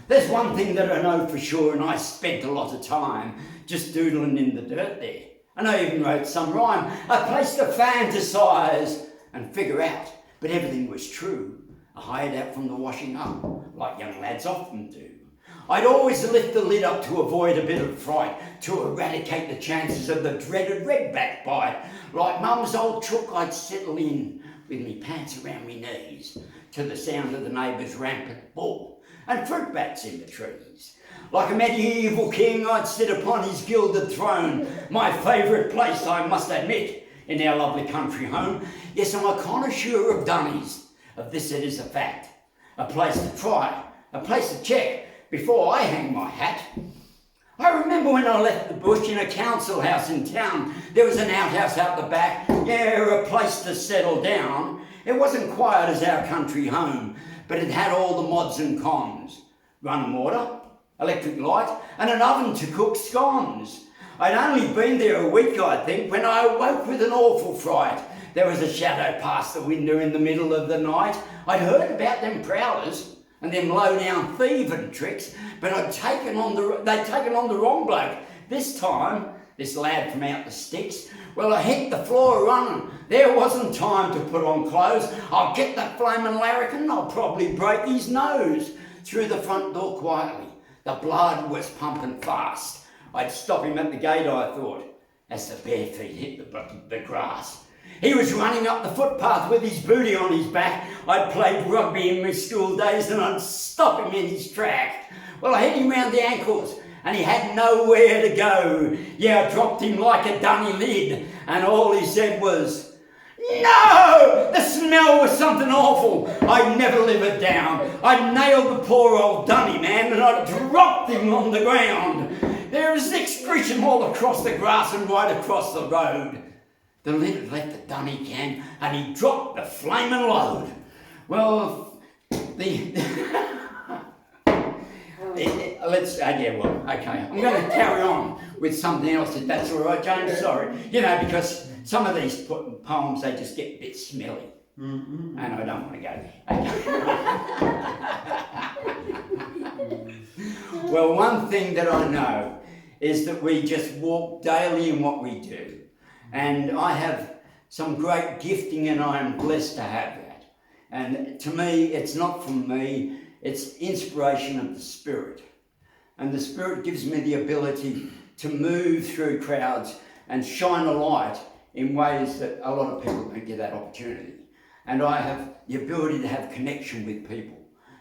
There's one thing that I know for sure, and I spent a lot of time just doodling in the dirt there. And I even wrote some rhyme. I placed to fantasise and figure out, but everything was true. I hired out from the washing up, like young lads often do. I'd always lift the lid up to avoid a bit of fright, to eradicate the chances of the dreaded redback bite. Like mum's old chook, I'd settle in with me pants around me knees to the sound of the neighbour's rampant bull and fruit bats in the trees. Like a medieval king, I'd sit upon his gilded throne, my favourite place, I must admit, in our lovely country home. Yes, I'm a connoisseur of dunnies, of this it is a fact. A place to try, a place to check, before I hang my hat. I remember when I left the bush in a council house in town, there was an outhouse out the back, yeah, a place to settle down. It wasn't quiet as our country home, but it had all the mods and cons. Running water, electric light, and an oven to cook scones. I'd only been there a week, I think, when I awoke with an awful fright. There was a shadow past the window in the middle of the night. I'd heard about them prowlers and them low-down thieving tricks, but they'd taken on the wrong bloke. This time, this lad from out the sticks, well, I hit the floor running. There wasn't time to put on clothes. I'll get that flaming larrikin, I'll probably break his nose. Through the front door quietly, the blood was pumping fast. I'd stop him at the gate, I thought, as the bare feet hit the grass. He was running up the footpath with his booty on his back. I'd played rugby in my school days and I'd stop him in his track. Well, I hit him round the ankles and he had nowhere to go. Yeah, I dropped him like a dunny lid and all he said was, "No!" The smell was something awful. I'd never live it down. I'd nailed the poor old dunny man and I'd dropped him on the ground. There was excretion all across the grass and right across the road. The lid had left the dunny can and he dropped the flaming load. Well, okay. I'm going to carry on with something else if that's all right, James. Sorry. You know, because some of these poems, they just get a bit smelly. Mm-hmm. And I don't want to go there. Okay. Well, one thing that I know is that we just walk daily in what we do. And I have some great gifting and I am blessed to have that. And to me, it's not from me, it's inspiration of the Spirit. And the Spirit gives me the ability to move through crowds and shine a light in ways that a lot of people don't get that opportunity. And I have the ability to have connection with people.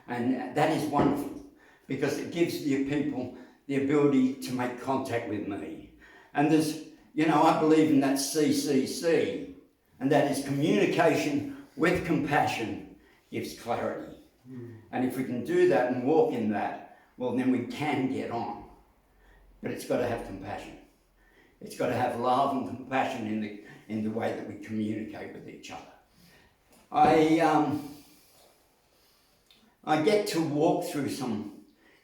And that is wonderful because it gives the people the ability to make contact with me. And there's, you know, I believe in that CCC, and that is communication with compassion gives clarity. And if we can do that and walk in that, well, then we can get on. But it's got to have compassion. It's got to have love and compassion in the way that we communicate with each other. I get to walk through some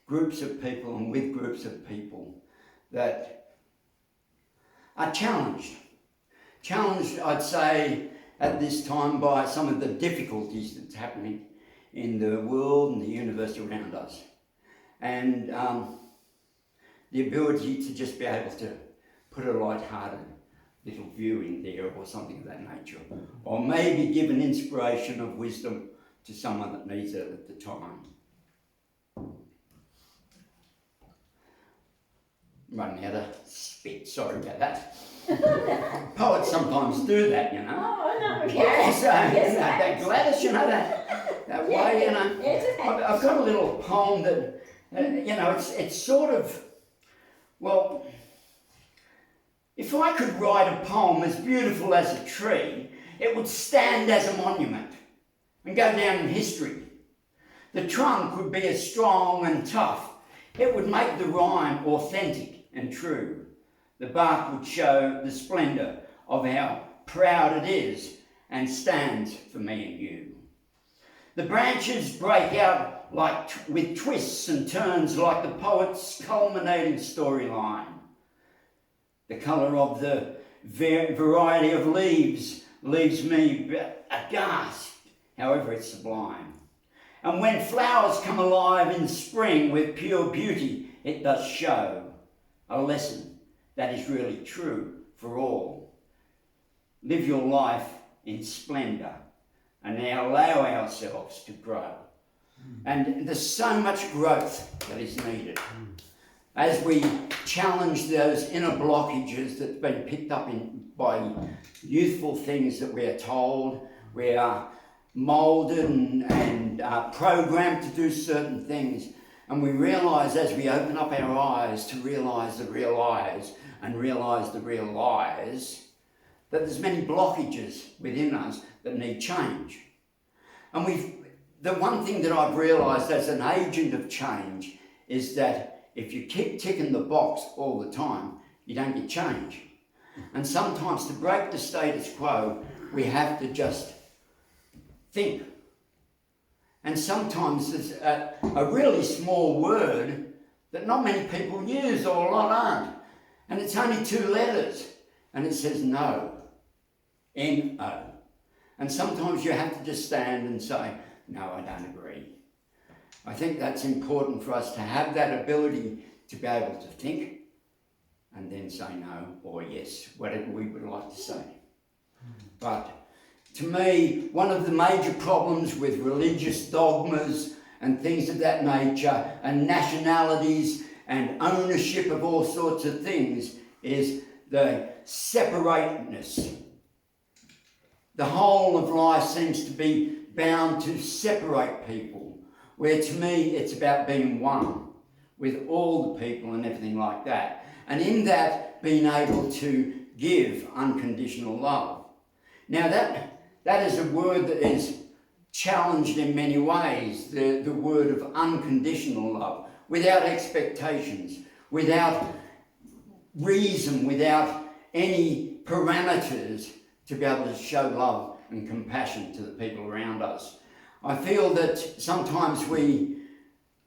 groups of people and with groups of people that are challenged. Challenged, I'd say, at this time by some of the difficulties that's happening in the world and the universe around us. And the ability to just be able to put a light-hearted little view in there or something of that nature. Or maybe give an inspiration of wisdom to someone that needs it at the time. Running out of spit, sorry about that. Poets sometimes do that, you know. Oh, no. Yes, that Gladys, you know, that way, you know. I've got a little poem that, you know, it's sort of, well, if I could write a poem as beautiful as a tree, it would stand as a monument. and go down in history. The trunk would be as strong and tough. It would make the rhyme authentic and true. The bark would show the splendour of how proud it is and stands for me and you. The branches break out with twists and turns like the poet's culminating storyline. The colour of the variety of leaves leaves me aghast, however it's sublime. And when flowers come alive in spring with pure beauty, it does show a lesson that is really true for all. Live your life in splendour and now allow ourselves to grow. And there's so much growth that is needed. As we challenge those inner blockages that's been picked up by youthful things that we are told, we are moulded and programmed to do certain things. And we realise as we open up our eyes to realise the real eyes and realise the real lies, that there's many blockages within us that need change. And the one thing that I've realised as an agent of change is that if you keep ticking the box all the time, you don't get change. And sometimes to break the status quo, we have to just think. And sometimes there's a really small word that not many people use, or a lot aren't. And it's only 2 letters. And it says no. N-O. And sometimes you have to just stand and say, no, I don't agree. I think that's important for us to have that ability to be able to think and then say no or yes, whatever we would like to say. But to me, one of the major problems with religious dogmas and things of that nature and nationalities and ownership of all sorts of things is the separatedness. The whole of life seems to be bound to separate people, where to me it's about being one with all the people and everything like that. And in that, being able to give unconditional love. Now that is a word that is challenged in many ways, the word of unconditional love, without expectations, without reason, without any parameters to be able to show love and compassion to the people around us. I feel that sometimes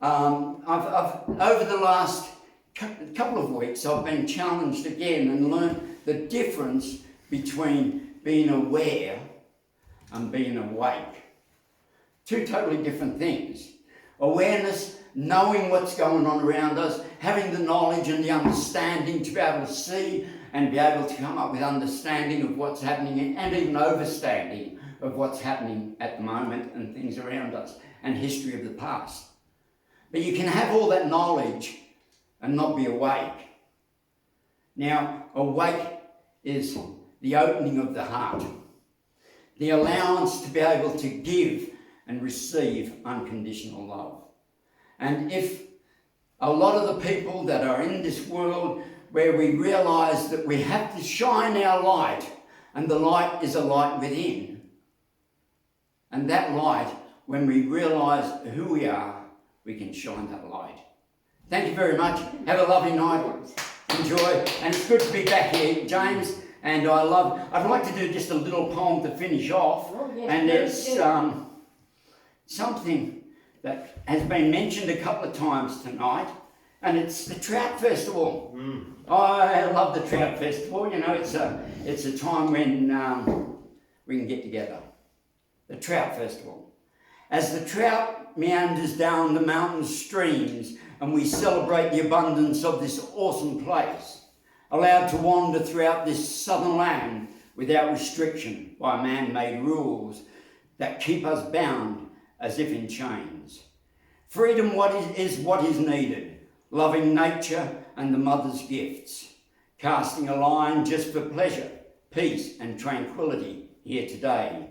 I've over the last couple of weeks, I've been challenged again and learned the difference between being aware and being awake. 2 totally different things. Awareness, knowing what's going on around us, having the knowledge and the understanding to be able to see and be able to come up with understanding of what's happening and even overstanding of what's happening at the moment and things around us and history of the past. But you can have all that knowledge and not be awake. Now, awake is the opening of the heart, the allowance to be able to give and receive unconditional love. And if a lot of the people that are in this world where we realise that we have to shine our light, and the light is a light within, and that light, when we realise who we are, we can shine that light. Thank you very much. Have a lovely night. Enjoy. And it's good to be back here, James. And I'd like to do just a little poem to finish off. Oh, yes, and it's something that has been mentioned a couple of times tonight. And it's the Trout Festival. I love the Trout Festival. You know, it's a time when we can get together. The Trout Festival. As the trout meanders down the mountain streams and we celebrate the abundance of this awesome place, allowed to wander throughout this southern land without restriction by man-made rules that keep us bound as if in chains. Freedom is what is needed, loving nature and the mother's gifts, casting a line just for pleasure, peace and tranquility here today.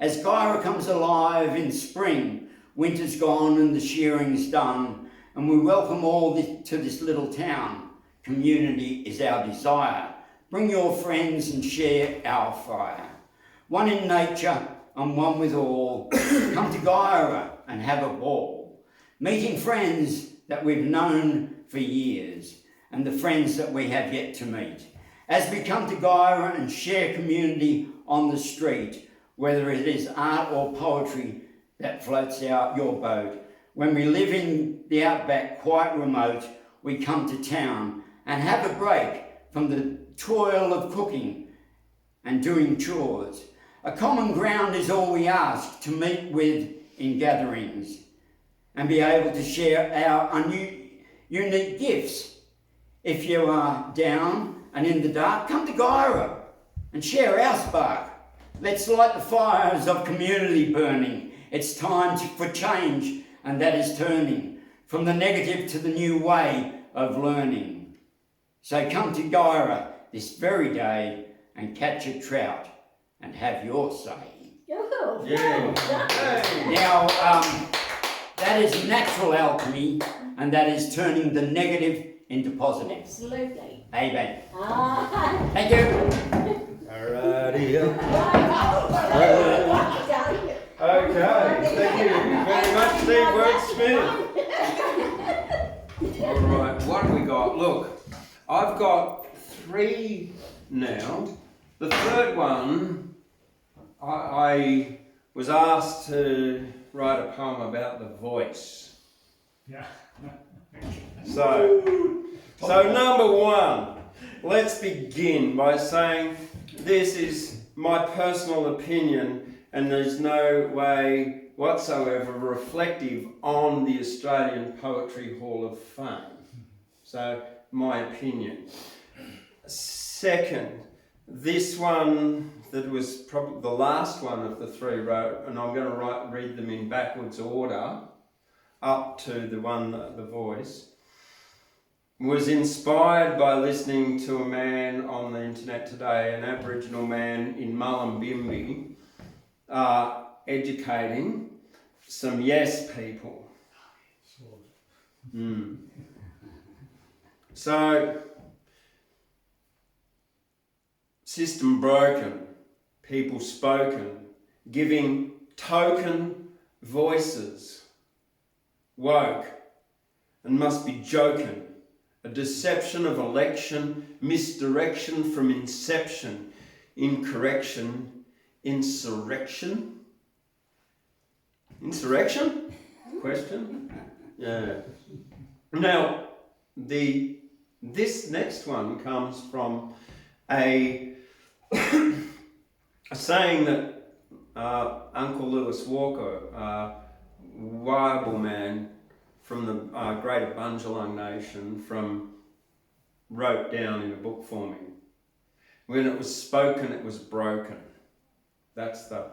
As Guyra comes alive in spring, winter's gone and the shearing's done, and we welcome all to this little town. Community is our desire. Bring your friends and share our fire. One in nature, I'm one with all. Come to Guyra and have a ball. Meeting friends that we've known for years and the friends that we have yet to meet. As we come to Guyra and share community on the street, whether it is art or poetry that floats out your boat. When we live in the outback quite remote, we come to town and have a break from the toil of cooking and doing chores. A common ground is all we ask to meet with in gatherings and be able to share our unique gifts. If you are down and in the dark, come to Guyra and share our spark. Let's light the fires of community burning. It's time for change, and that is turning from the negative to the new way of learning. So come to Guyra this very day and catch a trout and have your say. Oh, Yeah. well Now, that is natural alchemy, and that is turning the negative into positive. absolutely. Amen. Ah. Thank you. Alrighty. Done. Okay, thank you very much, Steve Wordsmith. All right, what have we got? Look, I've got 3 now. The third one, I was asked to write a poem about the voice. Yeah. So number 1, let's begin by saying this is my personal opinion and there's no way whatsoever reflective on the Australian Poetry Hall of Fame. So, my opinion. Second, this one that was probably the last one of the 3 wrote, and I'm going to read them in backwards order, up to the one, the voice, was inspired by listening to a man on the internet today, an Aboriginal man in Mullumbimby, educating some yes people. So, system broken, people spoken, giving token voices, woke, and must be joken. A deception of election, misdirection from inception, incorrection, insurrection? Insurrection? Question? Yeah. Now, this next one comes from a saying that Uncle Lewis Walker, Wyable man from the Greater Bundjalung Nation, wrote down in a book for me. When it was spoken, it was broken. That's the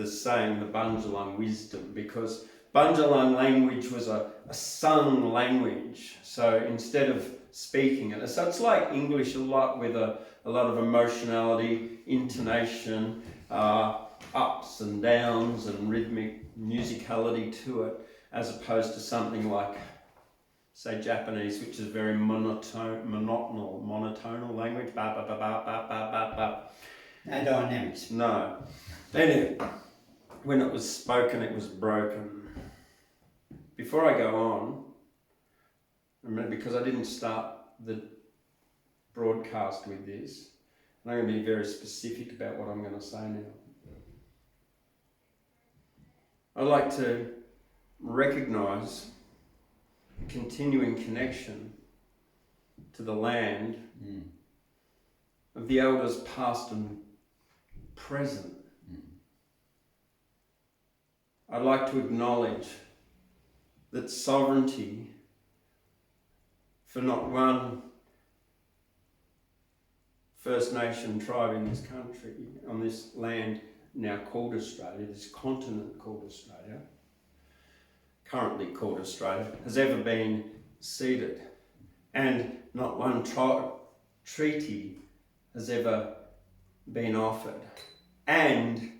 saying, the Bundjalung wisdom, because Bundjalung language was a sung language. So instead of speaking it, so it's like English a lot, with a lot of emotionality, intonation, ups and downs and rhythmic musicality to it, as opposed to something like, say, Japanese, which is a very monotonal language. Ba, ba, ba, ba, ba, ba, ba, ba. No dynamics. No. Anyway, when it was spoken, it was broken. Before I go on, because I didn't start the broadcast with this, and I'm going to be very specific about what I'm going to say now. I'd like to recognise continuing connection to the land of the elders past and present. I'd like to acknowledge that sovereignty for not one First Nation tribe in this country, on this land now called Australia, this continent called Australia, currently called Australia, has ever been ceded. And not one treaty has ever been offered. And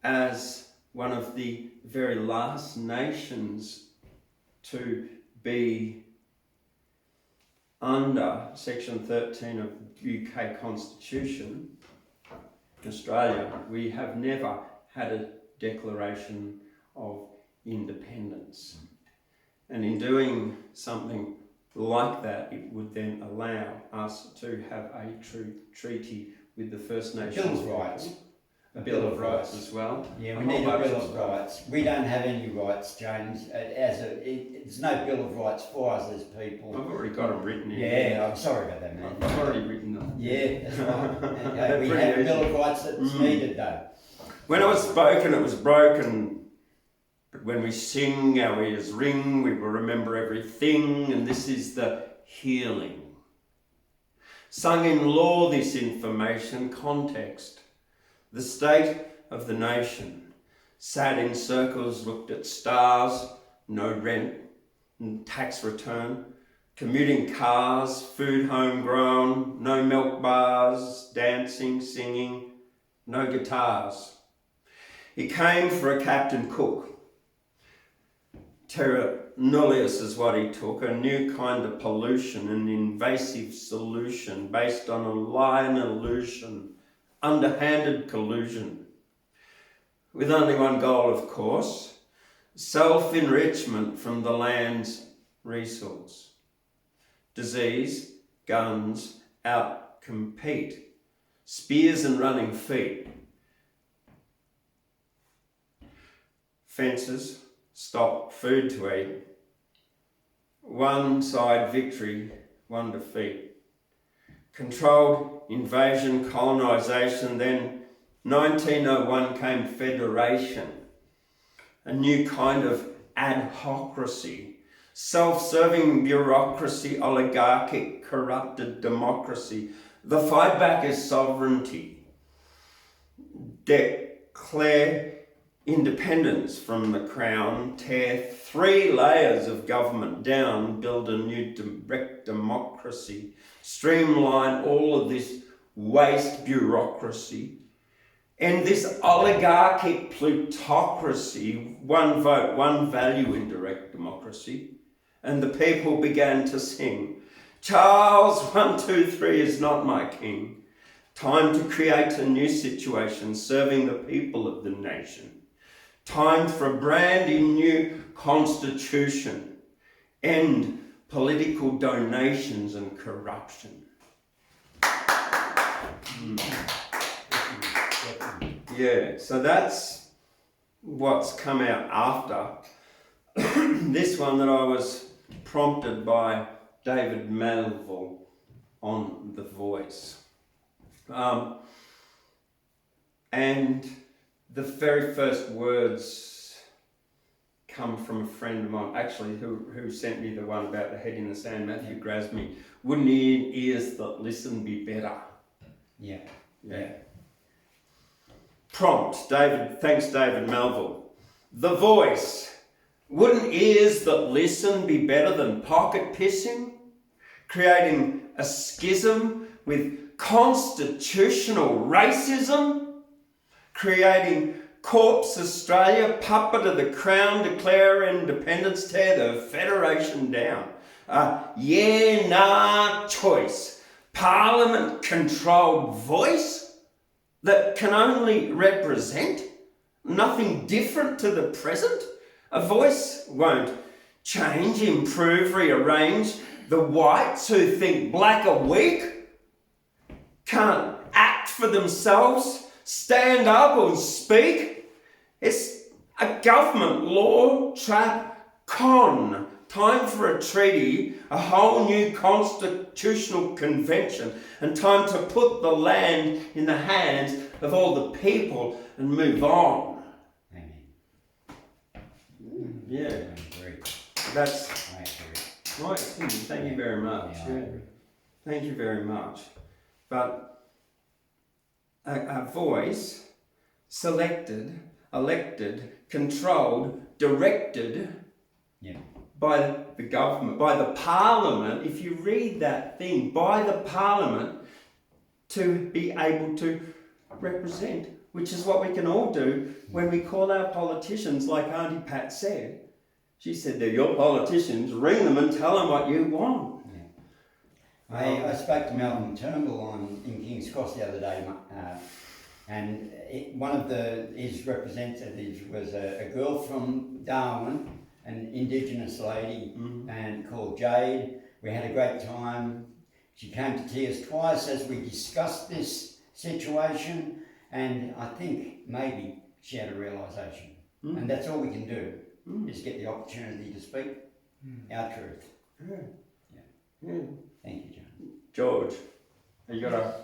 as one of the very last nations to be under Section 13 of the UK Constitution, Australia, we have never had a declaration of independence. And in doing something like that, it would then allow us to have a true treaty with the First Nations. Bill of Rights. A Bill of Rights as well. Yeah, we need a Bill of Rights. We don't have any rights, James. There's no Bill of Rights for us as people. I've already got them written in. Yeah, I'm sorry about that, man. I've already written them. Yeah, that's right. Okay, we have a Bill of Rights that's needed though. When it was spoken, it was broken. But when we sing, our ears ring, we will remember everything, and this is the healing. Sung in law, this information, context, the state of the nation. Sat in circles, looked at stars, no rent, tax return, commuting cars, food homegrown, no milk bars, dancing, singing, no guitars. He came for a Captain Cook. Terra nullius is what he took, a new kind of pollution, an invasive solution based on a lie and illusion, underhanded collusion. With only one goal, of course, self-enrichment from the land's resource. Disease, guns, out-compete, spears and running feet. Fences, stop, food to eat. One side victory, one defeat. Controlled invasion, colonisation, then 1901 came federation. A new kind of adhocracy, self-serving bureaucracy, oligarchic, corrupted democracy. The fight back is sovereignty. Declare independence from the crown, tear 3 layers of government down, build a new direct democracy, streamline all of this waste bureaucracy, end this oligarchic plutocracy, one vote, one value in direct democracy. And the people began to sing, Charles 1, 2, 3 is not my king. Time to create a new situation, serving the people of the nation. Time for a brand new constitution. End political donations and corruption. Yeah, so that's what's come out after. This one that I was prompted by David Melville on The Voice. And the very first words come from a friend of mine, actually, who sent me the one about the head in the sand, Matthew Grasmy. Wouldn't ears that listen be better? Yeah. Prompt, thanks David Melville. The Voice. Wouldn't ears that listen be better than pocket pissing? Creating a schism with constitutional racism? Creating Corpse Australia, puppet of the Crown, declare independence, tear the Federation down. Yeah, nah choice. Parliament-controlled voice that can only represent nothing different to the present. A voice won't change, improve, rearrange. The whites who think black are weak can't act for themselves, stand up or speak. It's a government law trap con. Time for a treaty, a whole new constitutional convention, and time to put the land in the hands of all the people and move on. Amen. Yeah, I agree. that's I agree. right. Thank you very much. Yeah, I agree. Thank you very much. But a voice selected, elected, controlled, directed by the government, by the parliament, if you read that thing, by the parliament to be able to represent, which is what we can all do when we call our politicians, like Auntie Pat said. She said, they're your politicians, ring them and tell them what you want. I spoke to Malcolm Turnbull in King's Cross the other day, And one of his representatives was a girl from Darwin, an Indigenous lady, and called Jade. We had a great time. She came to tears twice as we discussed this situation, and I think maybe she had a realisation. And that's all we can do, is get the opportunity to speak our truth. Yeah. Thank you, John. George, have you got a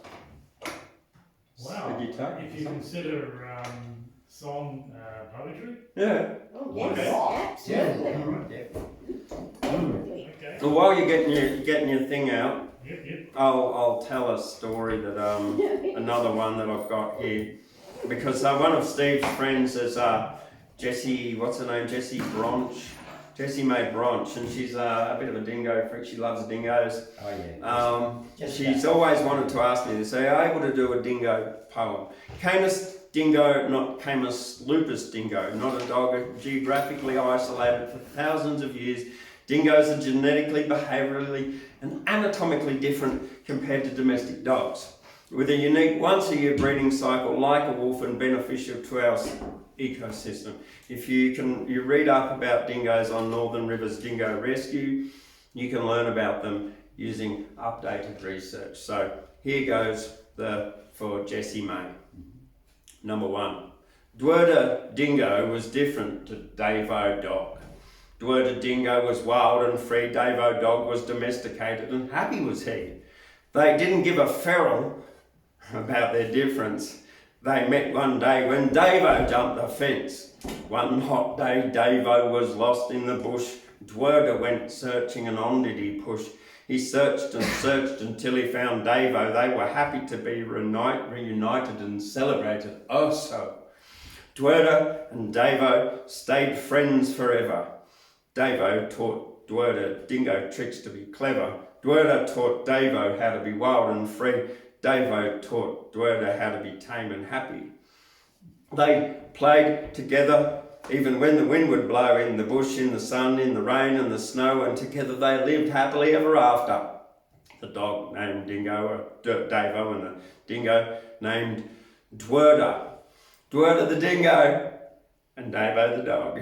Wow. guitar? If you consider song poetry. Yeah. Oh, yes, Okay. absolutely. Definitely. Okay. So while you're getting your thing out, Yep. I'll tell a story that another one that I've got here, because one of Steve's friends is Jessie. What's her name? Jessie Bronch. Jessie Mae Bronch, and she's a bit of a dingo freak. She loves dingoes. Oh yeah. She's always wanted to ask me this. Are you able to do a dingo poem? Canis dingo, not Canis lupus dingo, not a dog geographically isolated for thousands of years. Dingoes are genetically, behaviourally, and anatomically different compared to domestic dogs, with a unique once-a-year breeding cycle like a wolf and beneficial to our ecosystem. If you read up about dingoes on Northern River's Dingo Rescue, you can learn about them using updated research. So here goes for Jessie Mae. Number 1. Dwerda dingo was different to Davo dog. Dwerda dingo was wild and free, Davo dog was domesticated and happy was he. They didn't give a feral about their difference. They met one day when Davo jumped the fence. One hot day Davo was lost in the bush. Dwerda went searching and on did he push. He searched and searched until he found Davo. They were happy to be reunited and celebrated oh so. Dwerda and Davo stayed friends forever. Davo taught Dwerda dingo tricks to be clever. Dwerda taught Davo how to be wild and free. Davo taught Dwerda how to be tame and happy. They played together even when the wind would blow, in the bush, in the sun, in the rain and the snow, and together they lived happily ever after. The dog named Davo, and the dingo named Dwerda. Dwerda the dingo and Davo the dog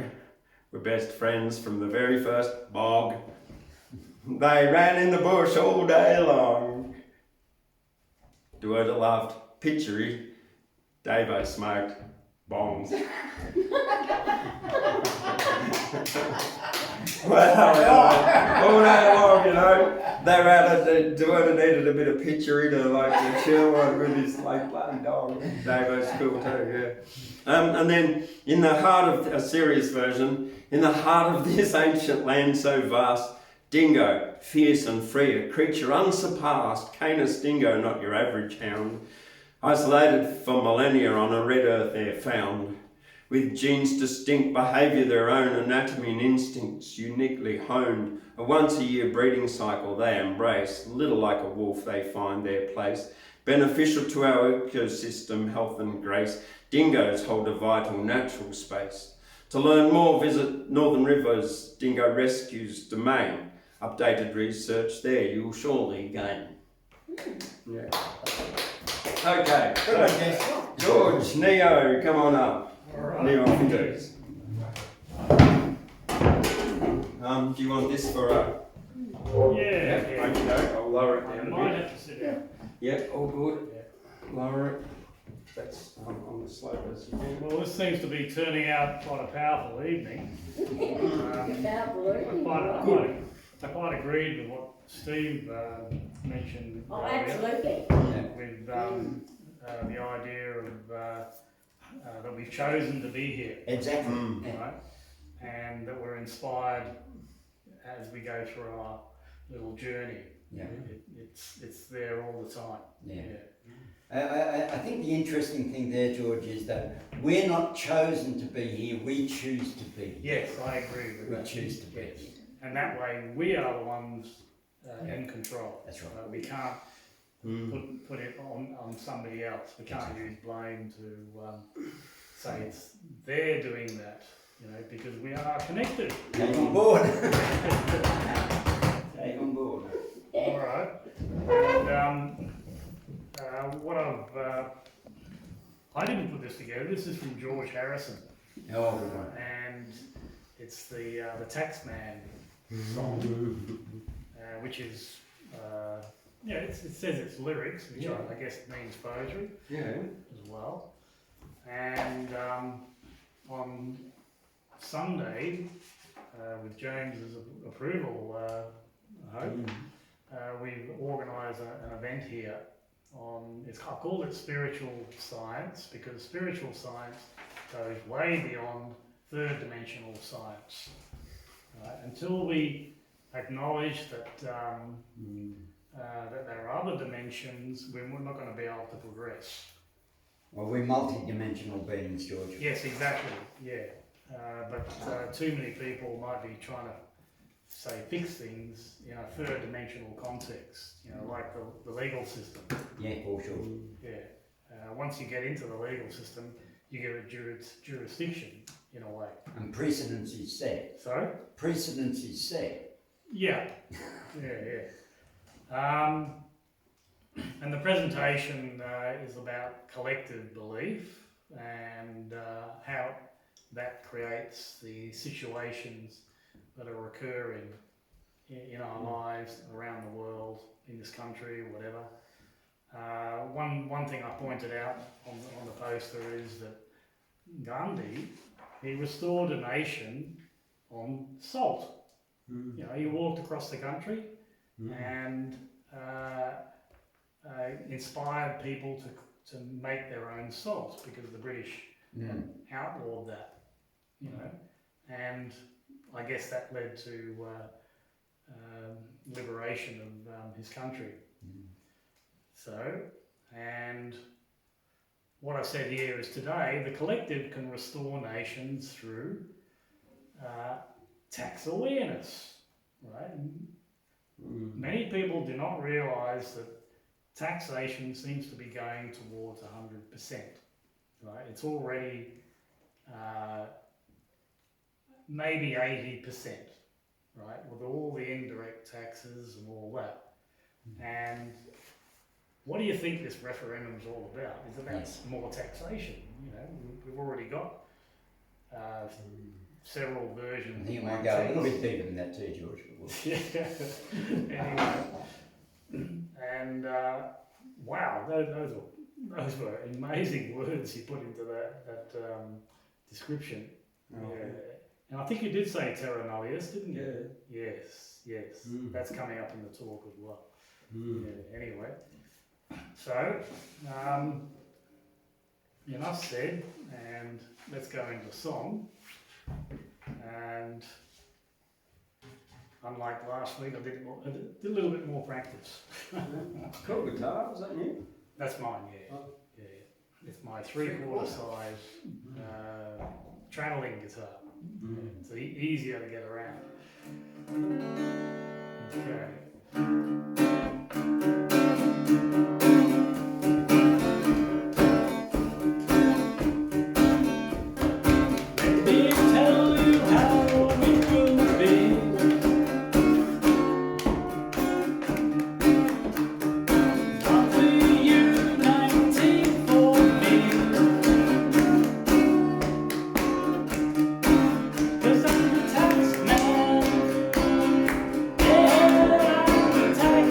were best friends from the very first bog. They ran in the bush all day long. Dwerda loved pitchery, Davo smoked bongs. Well, all day long, you know, they ran Dwerda needed a bit of pitchery to chill with his bloody dog. Davo's cool too, yeah. And then in the heart of a serious version, in the heart of this ancient land so vast, dingo, fierce and free, a creature unsurpassed, Canis dingo, not your average hound, isolated for millennia on a red earth they're found, with genes distinct, behaviour their own, anatomy and instincts uniquely honed, a once-a-year breeding cycle they embrace, little like a wolf they find their place, beneficial to our ecosystem, health and grace, dingoes hold a vital natural space. To learn more, visit Northern River's Dingo Rescue's domain. Updated research there you'll surely gain. Yeah. Okay, so George, Neo, come on up. Alright. Neofitou. Do you want this for Yeah. Okay, I'll lower it I down a might bit. have to sit down. Yep, all good. Lower it. That's on the slope as you can. Well, this seems to be turning out quite a powerful evening. I quite agreed with what Steve mentioned Oh, earlier, absolutely. with the idea of that we've chosen to be here, Exactly. right? And that we're inspired as we go through our little journey. Yeah. It's there all the time. Yeah. I think the interesting thing there, George, is that we're not chosen to be here, we choose to be here. Yes, I agree with We that. choose to be Yes. here. And that way we are the ones in control. That's right. We can't put it on somebody else. We can't use blame to say it's they're doing that, because we are connected. Take on board. Take on board. All right. And what I've I didn't put this together. This is from George Harrison, Oh, right. and it's the Taxman song, which is it says it's lyrics, which I guess means poetry as well. And on Sunday, with James's approval, I hope, we've organised an event here on, I called it spiritual science, because spiritual science goes way beyond third dimensional science. Until we acknowledge that that there are other dimensions, we're not going to be able to progress. Well, we're multi-dimensional beings, George. Yes, exactly, yeah. But too many people might be trying to, say, fix things in a third dimensional context, like the legal system. Yeah, for sure. Yeah. Once you get into the legal system, you get a jurisdiction, in a way. And precedence is set. Sorry? Precedence is set. Yeah. And the presentation is about collective belief and how that creates the situations that are occurring in our lives, around the world, in this country, whatever. One thing I pointed out on the poster is that Gandhi, he restored a nation on salt. He walked across the country and inspired people to make their own salt, because the British outlawed that, and I guess that led to liberation of his country. So, and what I said here is today, the collective can restore nations through tax awareness, right? Many people do not realise that taxation seems to be going towards 100%, right? It's already maybe 80%, right? With all the indirect taxes and all that. And what do you think this referendum's all about? It's about more taxation. We've already got several versions. I think it might go a little bit deeper than that too, George. Anyway, and wow, those were amazing words you put into that description. And I think you did say terra nullius, didn't you? Yes. That's coming up in the talk as well. Anyway, so enough said, and let's go into song. And unlike last week, I did a little bit more practice. Cool guitar, is that new? That's mine, yeah. It's my 3/4 size travelling guitar. It's easier to get around. Okay. Taxman, yeah, I'm the tax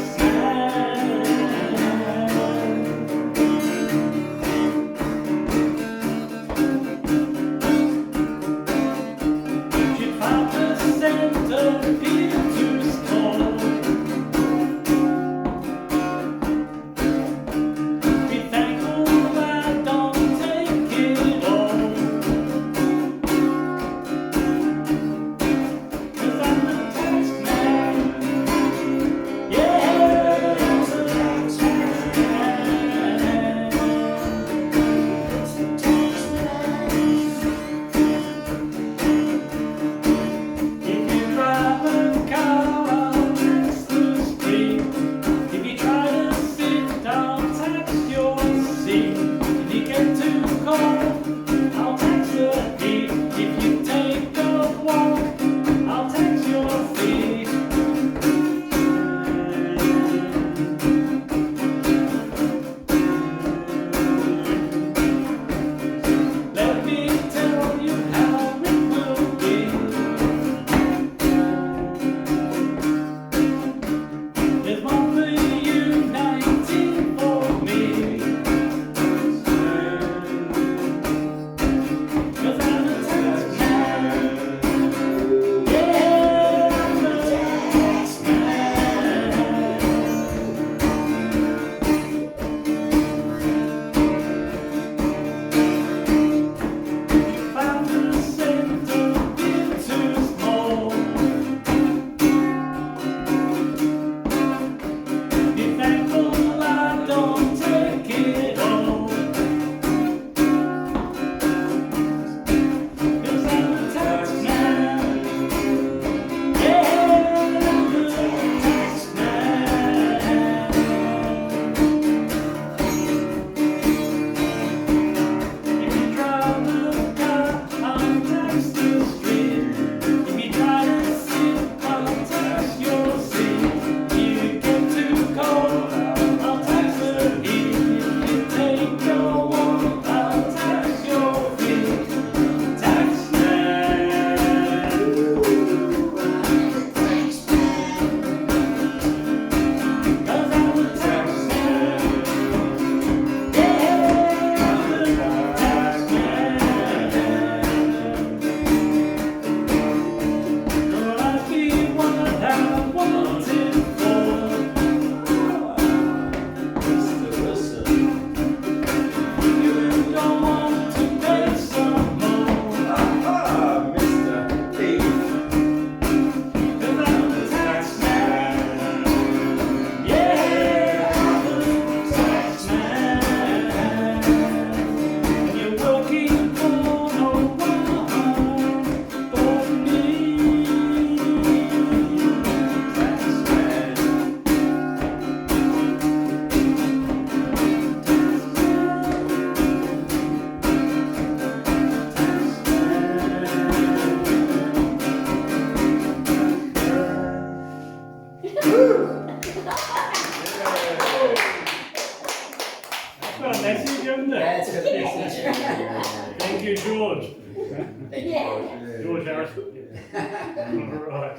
pleasure. Yeah. All right.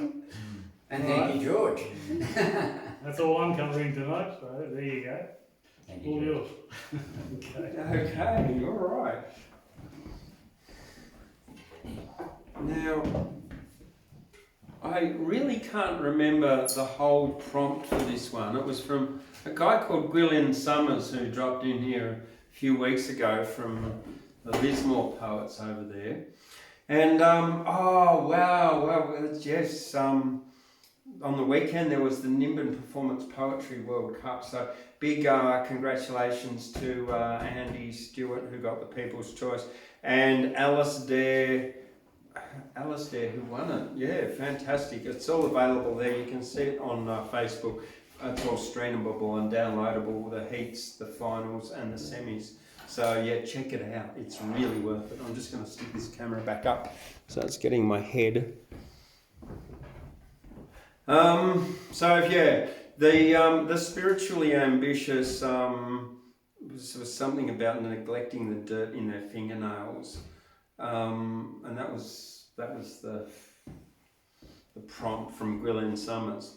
And thank you, George. That's all I'm covering tonight, so there you go. Thank you, All George. yours. Okay, all right. Now, I really can't remember the whole prompt for this one. It was from a guy called Gwillian Summers who dropped in here a few weeks ago from the Lismore Poets over there. And, oh, wow, yes, on the weekend there was the Nimbin Performance Poetry World Cup, so big congratulations to Andy Stewart, who got the People's Choice, and Alistair, who won it. Yeah, fantastic. It's all available there. You can see it on Facebook. It's all streamable and downloadable, the heats, the finals and the semis. So yeah, check it out. It's really worth it. I'm just going to stick this camera back up so it's getting my head. So yeah, the spiritually ambitious was something about neglecting the dirt in their fingernails, and that was the prompt from Gwillian Summers.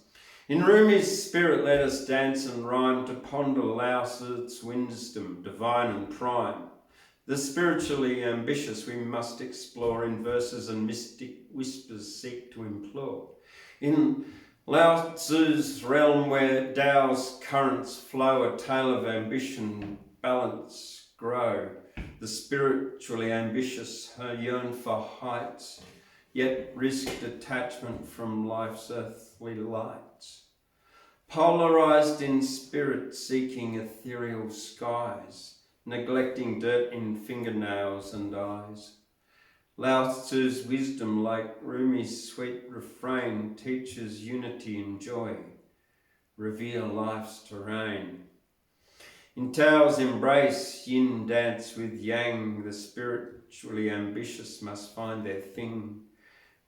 In Rumi's spirit, let us dance and rhyme to ponder Laozi's wisdom, divine and prime. The spiritually ambitious we must explore in verses and mystic whispers seek to implore. In Lao Tzu's realm where Tao's currents flow, a tale of ambition, balance grow. The spiritually ambitious yearn for heights, yet risk detachment from life's earthly lights. Polarized in spirit, seeking ethereal skies, neglecting dirt in fingernails and eyes. Lao Tzu's wisdom, like Rumi's sweet refrain, teaches unity and joy, reveal life's terrain. In Tao's embrace, yin dance with yang, the spiritually ambitious must find their thing,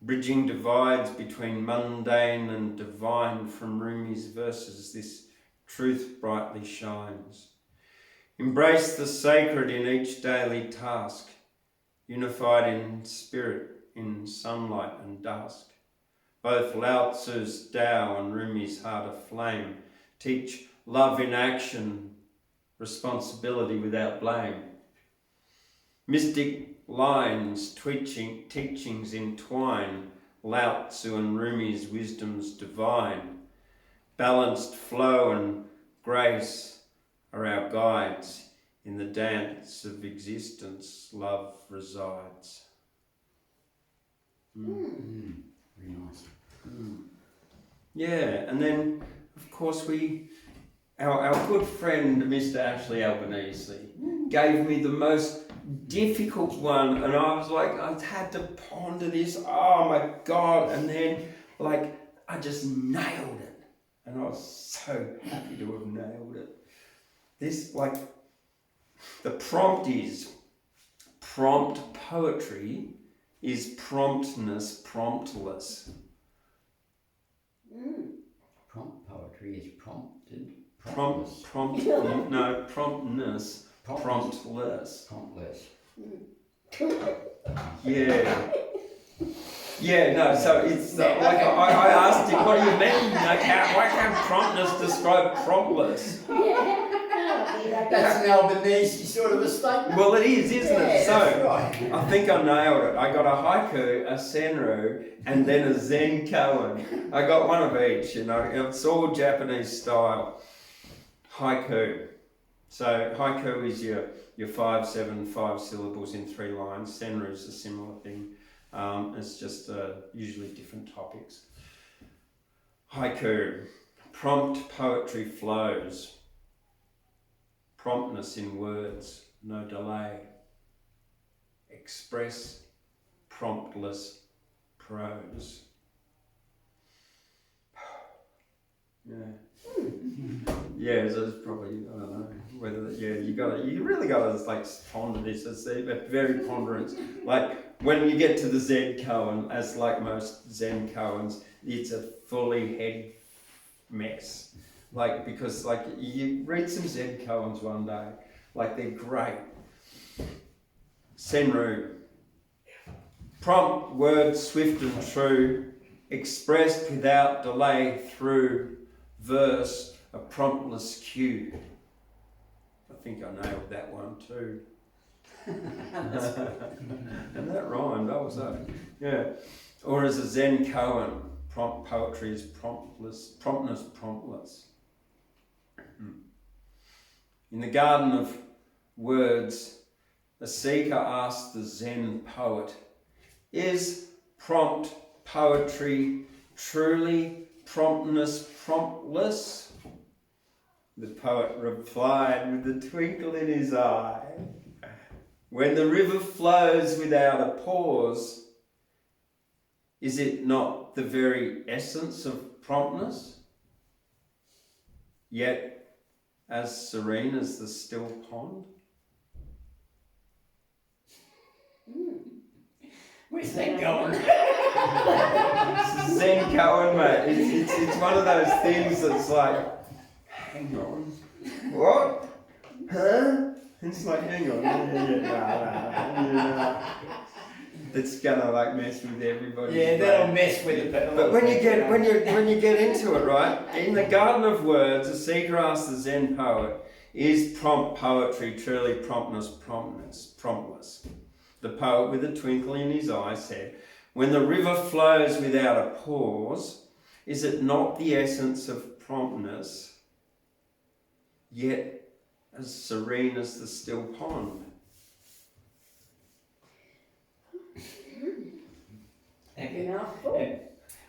bridging divides between mundane and divine. From Rumi's verses, this truth brightly shines. Embrace the sacred in each daily task, unified in spirit, in sunlight and dusk. Both Lao Tzu's Tao and Rumi's heart of flame teach love in action, responsibility without blame. Mystic lines, teachings entwine, Lao Tzu and Rumi's wisdom's divine. Balanced flow and grace are our guides. In the dance of existence, love resides. Very nice. Yeah, and then, of course, our good friend, Mr. Ashley Albanese, gave me the most difficult one, and I was like, I had to ponder this, oh my God, and then, like, I just nailed it, and I was so happy to have nailed it. This, like, the prompt is, prompt poetry is promptness promptless. Prompt poetry is prompted. Promptness promptless. Promptless. Yeah. Yeah, no, so it's like I asked him, what do you mean? Like, why can't promptness describe promptless? That's an Albanese sort of a statement. Well, it is, isn't it? So, That's right. I think I nailed it. I got a haiku, a senru, and then a zen koan. I got one of each, you know. It's all Japanese style. Haiku. So, haiku is your 5 syllables in 3 lines. Senru is a similar thing. It's just usually different topics. Haiku. Prompt poetry flows. Promptness in words, no delay. Express promptless prose. Yeah. Yeah, so it's probably, I don't know whether, you really gotta like ponder this. It's a very ponderance. Like when you get to the Zen koan, as like most Zen koans, it's a fully head mess. Like, because like you read some Zen koans one day, like they're great. Senru, prompt word swift and true, expressed without delay through verse, a promptless cue. I think I nailed that one too. And that rhymed, that was that. Yeah. Or as a Zen koan, prompt poetry is promptness, promptless. In the garden of words, a seeker asked the Zen poet, is prompt poetry truly promptness promptless? The poet replied with a twinkle in his eye, when the river flows without a pause, is it not the very essence of promptness? Yet as serene as the still pond? Where's that going? Zen koan, mate. It's one of those things that's like, hang on, what? Huh? It's like, hang on, nah. That's gonna like mess with everybody. Yeah, that'll mess with it. But when you get into it, right? In the garden of words, a seeker asks the Zen poet, is prompt poetry truly promptless? The poet, with a twinkle in his eye, said, when the river flows without a pause, is it not the essence of promptness, yet as serene as the still pond?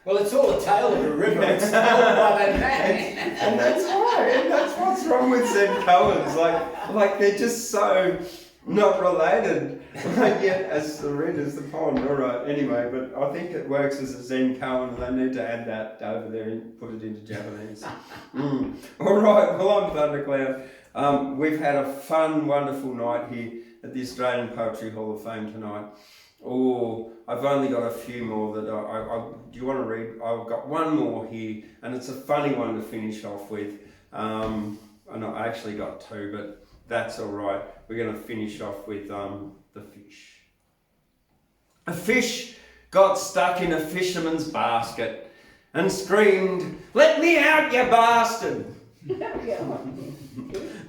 Well, it's all a tale of a river. It's told by that man. And that's right. And that's what's wrong with Zen koans. Like they're just so not related, yet as serene as the pond. All right. Anyway, but I think it works as a Zen koan, and they need to add that over there and put it into Japanese. All right. Well, I'm Thundercloud. We've had a fun, wonderful night here at the Australian Poetry Hall of Fame tonight. Oh, I've only got a few more that do you want to read? I've got one more here, and it's a funny one to finish off with. And I actually got two, but that's all right. We're going to finish off with the fish. A fish got stuck in a fisherman's basket and screamed, "Let me out, you bastard!"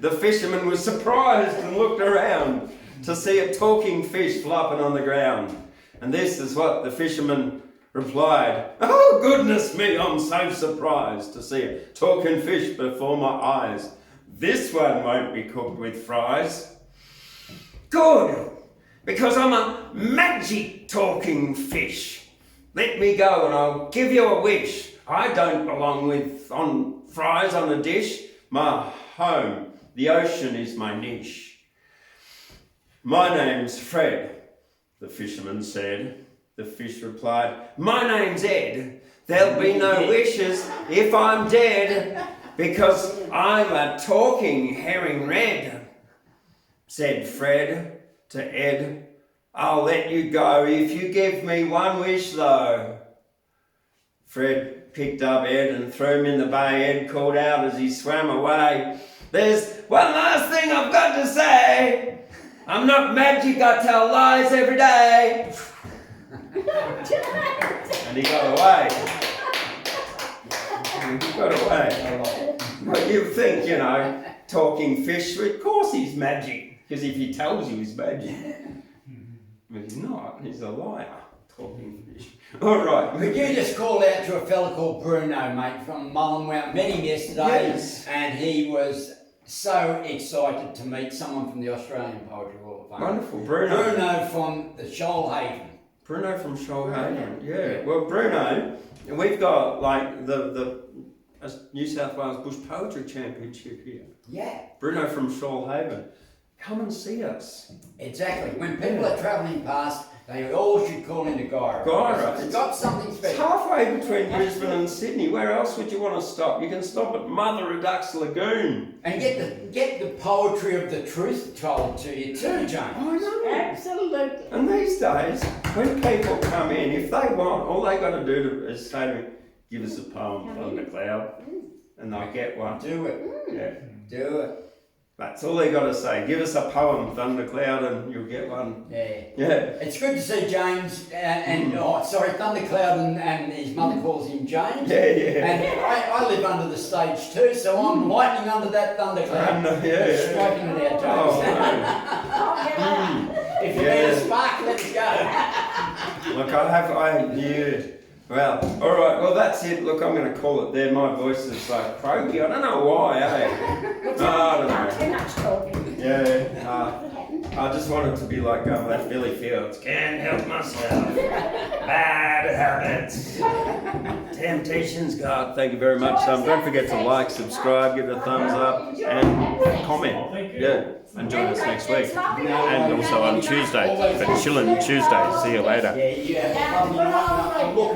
The fisherman was surprised and looked around to see a talking fish flopping on the ground. And this is what the fisherman replied, "Oh, goodness me, I'm so surprised to see a talking fish before my eyes. This one won't be cooked with fries." "Good, because I'm a magic talking fish. Let me go and I'll give you a wish. I don't belong on fries on a dish. My home, the ocean, is my niche." "My name's Fred," the fisherman said. The fish replied, "My name's Ed. There'll be no wishes if I'm dead, because I'm a talking herring red." Said Fred to Ed, "I'll let you go if you give me one wish though." Fred picked up Ed and threw him in the bay. Ed called out as he swam away, "There's one last thing I've got to say. I'm not magic, I tell lies every day." And he got away. He got away. But you think, talking fish, of course he's magic, because if he tells you he's magic. But he's not, he's a liar, talking fish. All right. But you just called out to a fella called Bruno, mate, from Mullenwell. Met him yesterday, yes. And he was so excited to meet someone from the Australian Poetry Hall of Fame. Wonderful, Bruno. Bruno from the Shoalhaven. Bruno from Shoalhaven, yeah. Well, Bruno, we've got like the New South Wales Bush Poetry Championship here. Yeah. Bruno from Shoalhaven. Come and see us. Exactly. When people are travelling past, they all should call into Guyra. Guyra. It's got something It's special. halfway between Brisbane and Sydney. Where else would you want to stop? You can stop at Mother of Ducks Lagoon. And get the poetry of the truth told to you too, James. I know. Absolutely. And these days, when people come in, if they want, all they got to do is say to me, "Give us a poem, Thundercloud," and they'll get one. Do it. Yeah. Do it. That's all they got to say. Give us a poem, Thundercloud, and you'll get one. Yeah. Yeah. It's good to see James Thundercloud and his mother calls him James. Yeah, yeah. And I live under the stage too, so I'm lightning under that thundercloud. Striking it out, James. Oh, If you need a spark, let's go. Look, Well, all right. Well, that's it. Look, I'm going to call it there. My voice is like croaky. I don't know why, I don't know. Too much talking. Yeah. I just want it to be like that Billy Fields. Can't help myself. Bad habits. Temptations, God. Thank you very much. Don't forget to like, subscribe, give it a thumbs up, and comment. Yeah. And join us next week. And also on Tuesday for Chillin' Tuesday. See you later. Yeah, you have a lovely night. I'm looking